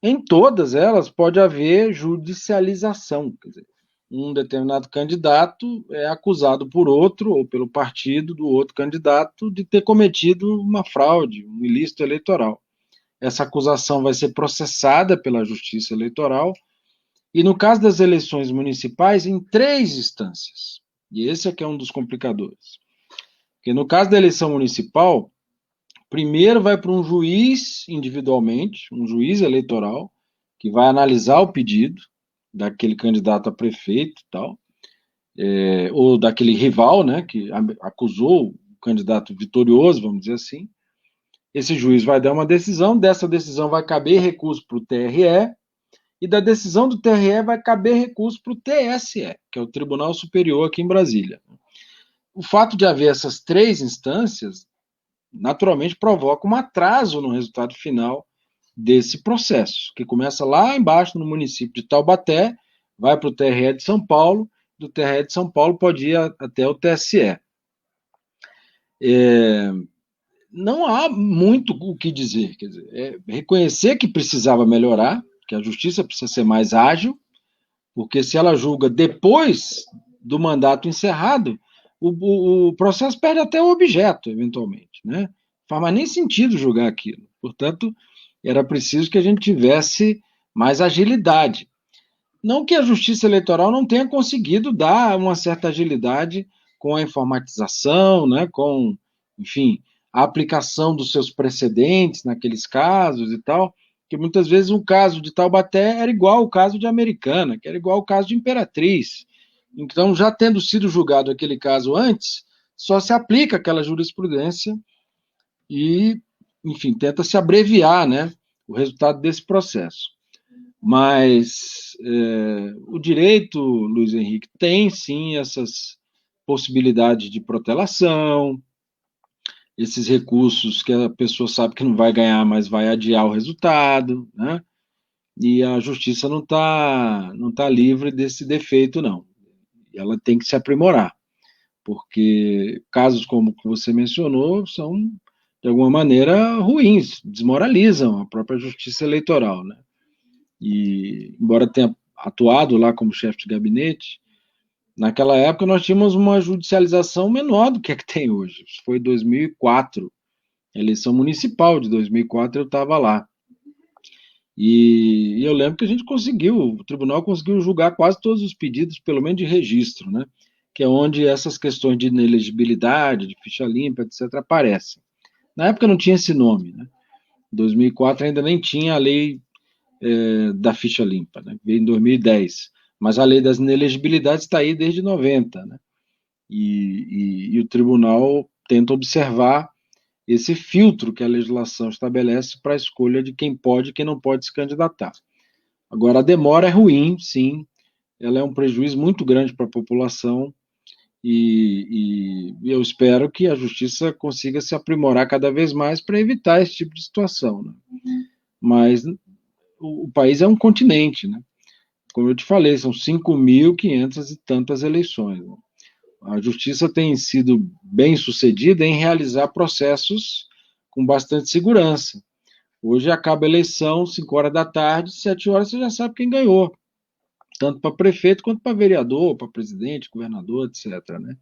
Em todas elas pode haver judicialização, quer dizer, um determinado candidato é acusado por outro, ou pelo partido do outro candidato, de ter cometido uma fraude, um ilícito eleitoral. Essa acusação vai ser processada pela Justiça Eleitoral, e no caso das eleições municipais, em 3 instâncias. E esse aqui é um dos complicadores. Porque no caso da eleição municipal, primeiro vai para um juiz individualmente, um juiz eleitoral, que vai analisar o pedido daquele candidato a prefeito e tal, ou daquele rival, né, que acusou o candidato vitorioso, vamos dizer assim. Esse juiz vai dar uma decisão, dessa decisão vai caber recurso para o TRE, e da decisão do TRE vai caber recurso para o TSE, que é o Tribunal Superior aqui em Brasília. O fato de haver essas 3 instâncias, naturalmente, provoca um atraso no resultado final desse processo, que começa lá embaixo no município de Taubaté, vai para o TRE de São Paulo, do TRE de São Paulo pode ir até o TSE. Não há muito o que dizer, quer dizer, reconhecer que precisava melhorar, que a justiça precisa ser mais ágil, porque se ela julga depois do mandato encerrado, o processo perde até o objeto, eventualmente, né? Não faz mais nem sentido julgar aquilo. Portanto, era preciso que a gente tivesse mais agilidade. Não que a Justiça Eleitoral não tenha conseguido dar uma certa agilidade com a informatização, né, com, enfim, a aplicação dos seus precedentes naqueles casos e tal, que muitas vezes o caso de Taubaté era igual ao caso de Americana, que era igual ao caso de Imperatriz. Então, já tendo sido julgado aquele caso antes, só se aplica aquela jurisprudência e, enfim, tenta se abreviar, né, o resultado desse processo. Mas o direito, Luiz Henrique, tem sim essas possibilidades de protelação, esses recursos que a pessoa sabe que não vai ganhar, mas vai adiar o resultado, né? E a justiça não tá livre desse defeito, não. Ela tem que se aprimorar, porque casos como o que você mencionou são, de alguma maneira, ruins, desmoralizam a própria justiça eleitoral, né? E, embora tenha atuado lá como chefe de gabinete, naquela época nós tínhamos uma judicialização menor do que a que tem hoje. Isso foi em 2004, a eleição municipal de 2004, eu estava lá. E eu lembro que a gente conseguiu, o tribunal conseguiu julgar quase todos os pedidos, pelo menos de registro, né? Que é onde essas questões de inelegibilidade, de ficha limpa, etc., aparecem. Na época não tinha esse nome, né? Em 2004 ainda nem tinha a lei da ficha limpa, né? Veio em 2010. Mas a lei das inelegibilidades está aí desde 90, né? E o tribunal tenta observar esse filtro que a legislação estabelece para a escolha de quem pode e quem não pode se candidatar. Agora, a demora é ruim, sim, ela é um prejuízo muito grande para a população e eu espero que a justiça consiga se aprimorar cada vez mais para evitar esse tipo de situação, né? Mas o país é um continente, né? Como eu te falei, são 5.500 e tantas eleições, né? A justiça tem sido bem sucedida em realizar processos com bastante segurança. Hoje acaba a eleição, 5 horas da tarde, 7 horas você já sabe quem ganhou, tanto para prefeito quanto para vereador, para presidente, governador, etc., né?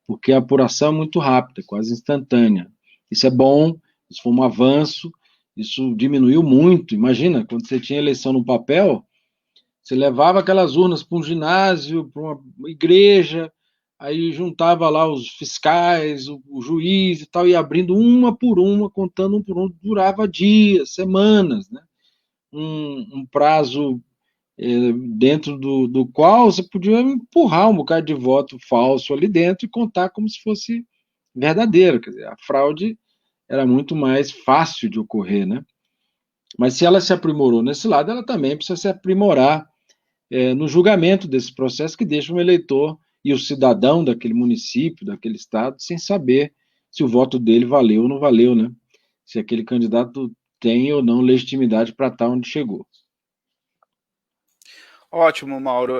Porque a apuração é muito rápida, quase instantânea. Isso é bom, isso foi um avanço, isso diminuiu muito. Imagina, quando você tinha eleição no papel, você levava aquelas urnas para um ginásio, para uma igreja, aí juntava lá os fiscais, o juiz e tal, e abrindo uma por uma, contando um por um, durava dias, semanas, né? Um prazo dentro do qual você podia empurrar um bocado de voto falso ali dentro e contar como se fosse verdadeiro. Quer dizer, a fraude era muito mais fácil de ocorrer, né? Mas se ela se aprimorou nesse lado, ela também precisa se aprimorar no julgamento desse processo que deixa o eleitor e o cidadão daquele município, daquele estado, sem saber se o voto dele valeu ou não valeu, né? Se aquele candidato tem ou não legitimidade para estar onde chegou. Ótimo, Mauro.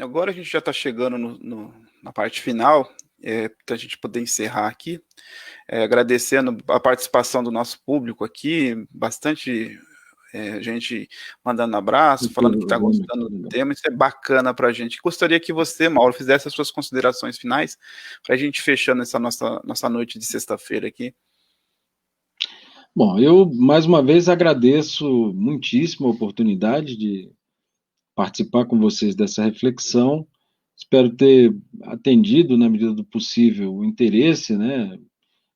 Agora a gente já está chegando na parte final, para a gente poder encerrar aqui, agradecendo a participação do nosso público aqui, bastante gente mandando abraço, falando que está gostando do tema, isso é bacana para a gente. Gostaria que você, Mauro, fizesse as suas considerações finais para a gente fechando essa nossa noite de sexta-feira aqui. Bom, eu mais uma vez agradeço muitíssimo a oportunidade de participar com vocês dessa reflexão. Espero ter atendido, na medida do possível, o interesse, né,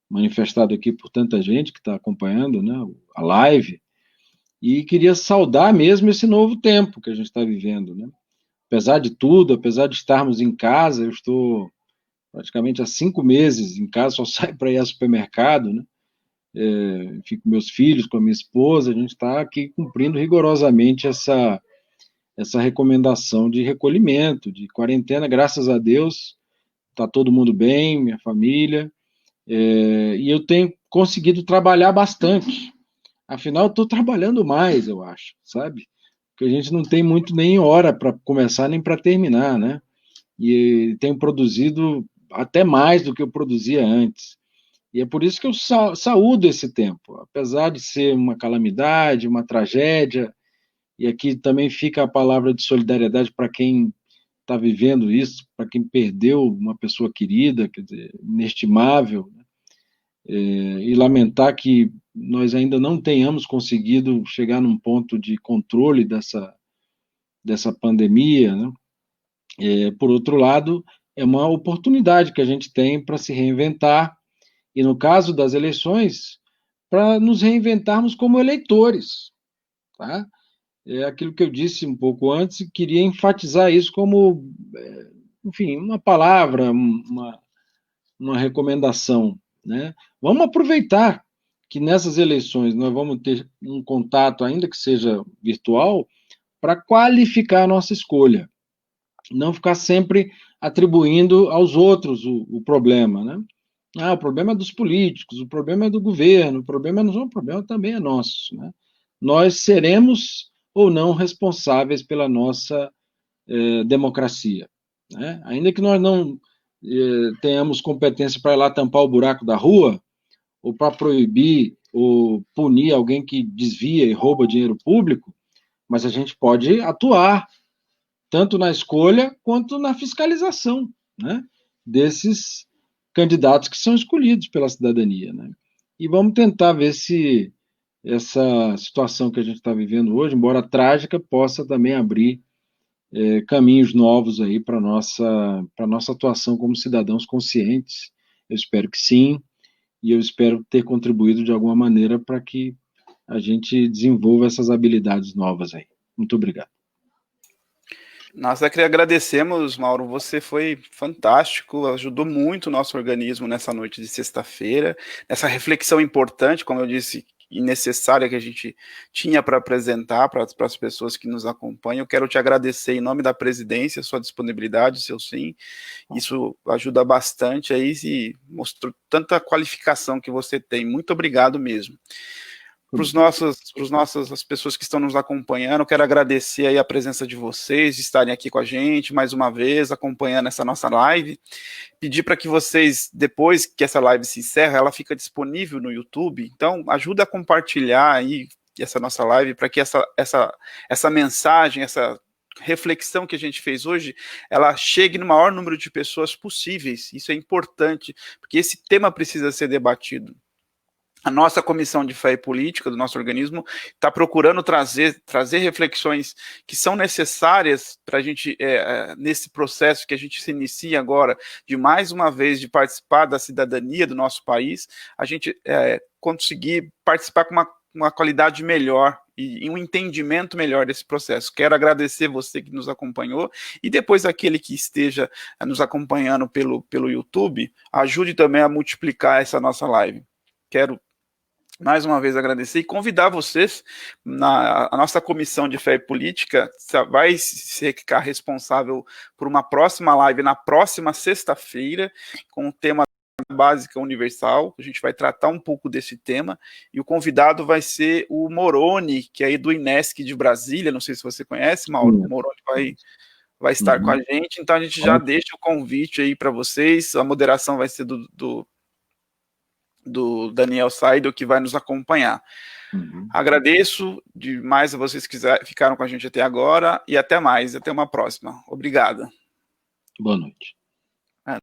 manifestado aqui por tanta gente que está acompanhando, né, a live, e queria saudar mesmo esse novo tempo que a gente está vivendo, né? Apesar de tudo, apesar de estarmos em casa, eu estou praticamente há 5 meses em casa, só saio para ir ao supermercado, né? Enfim, com meus filhos, com a minha esposa, a gente está aqui cumprindo rigorosamente essa recomendação de recolhimento, de quarentena. Graças a Deus, está todo mundo bem, minha família, e eu tenho conseguido trabalhar bastante. Afinal, eu estou trabalhando mais, eu acho, sabe? Porque a gente não tem muito nem hora para começar nem para terminar, né? E tenho produzido até mais do que eu produzia antes. E é por isso que eu saúdo esse tempo, apesar de ser uma calamidade, uma tragédia, e aqui também fica a palavra de solidariedade para quem está vivendo isso, para quem perdeu uma pessoa querida, quer dizer, inestimável, né? E lamentar que nós ainda não tenhamos conseguido chegar num ponto de controle dessa pandemia, né? Por outro lado, é uma oportunidade que a gente tem para se reinventar, e no caso das eleições, para nos reinventarmos como eleitores, tá? É aquilo que eu disse um pouco antes, e queria enfatizar isso como, enfim, uma palavra, uma recomendação, né? Vamos aproveitar que nessas eleições nós vamos ter um contato, ainda que seja virtual, para qualificar a nossa escolha, não ficar sempre atribuindo aos outros o problema, né? O problema é dos políticos, o problema é do governo, o problema não é o problema também é nosso, né? Nós seremos ou não responsáveis pela nossa democracia, né? Ainda que nós não tenhamos competência para ir lá tampar o buraco da rua, ou para proibir ou punir alguém que desvia e rouba dinheiro público, mas a gente pode atuar tanto na escolha quanto na fiscalização, né, desses candidatos que são escolhidos pela cidadania, né? E vamos tentar ver se essa situação que a gente está vivendo hoje, embora trágica, possa também abrir caminhos novos aí para nossa atuação como cidadãos conscientes. Eu espero que sim, e eu espero ter contribuído de alguma maneira para que a gente desenvolva essas habilidades novas aí. Muito obrigado. Nós é que agradecemos, Mauro, você foi fantástico, ajudou muito o nosso organismo nessa noite de sexta-feira, nessa reflexão importante, como eu disse, e necessária que a gente tinha para apresentar para as pessoas que nos acompanham. Eu quero te agradecer em nome da presidência, sua disponibilidade, seu sim, isso ajuda bastante aí e mostrou tanta qualificação que você tem. Muito obrigado mesmo. Para as pessoas que estão nos acompanhando, eu quero agradecer aí a presença de vocês, de estarem aqui com a gente mais uma vez, acompanhando essa nossa live. Pedir para que vocês, depois que essa live se encerra, ela fica disponível no YouTube, então ajuda a compartilhar aí essa nossa live para que essa mensagem, essa reflexão que a gente fez hoje, ela chegue no maior número de pessoas possíveis. Isso é importante, porque esse tema precisa ser debatido. A nossa comissão de fé e política do nosso organismo está procurando trazer reflexões que são necessárias para a gente, nesse processo que a gente se inicia agora, de mais uma vez de participar da cidadania do nosso país, a gente conseguir participar com uma qualidade melhor e um entendimento melhor desse processo. Quero agradecer você que nos acompanhou e depois aquele que esteja nos acompanhando pelo YouTube, ajude também a multiplicar essa nossa live. Quero mais uma vez agradecer e convidar vocês, a nossa comissão de fé e política vai ficar responsável por uma próxima live na próxima sexta-feira, com o tema básica universal. A gente vai tratar um pouco desse tema, e o convidado vai ser o Moroni, que é aí do INESC de Brasília, não sei se você conhece, Mauro. O Moroni vai estar com a gente, então a gente já deixa o convite aí para vocês, a moderação vai ser do Daniel Saido, que vai nos acompanhar. Agradeço demais a vocês que ficaram com a gente até agora, e até mais, até uma próxima. Obrigado. Boa noite.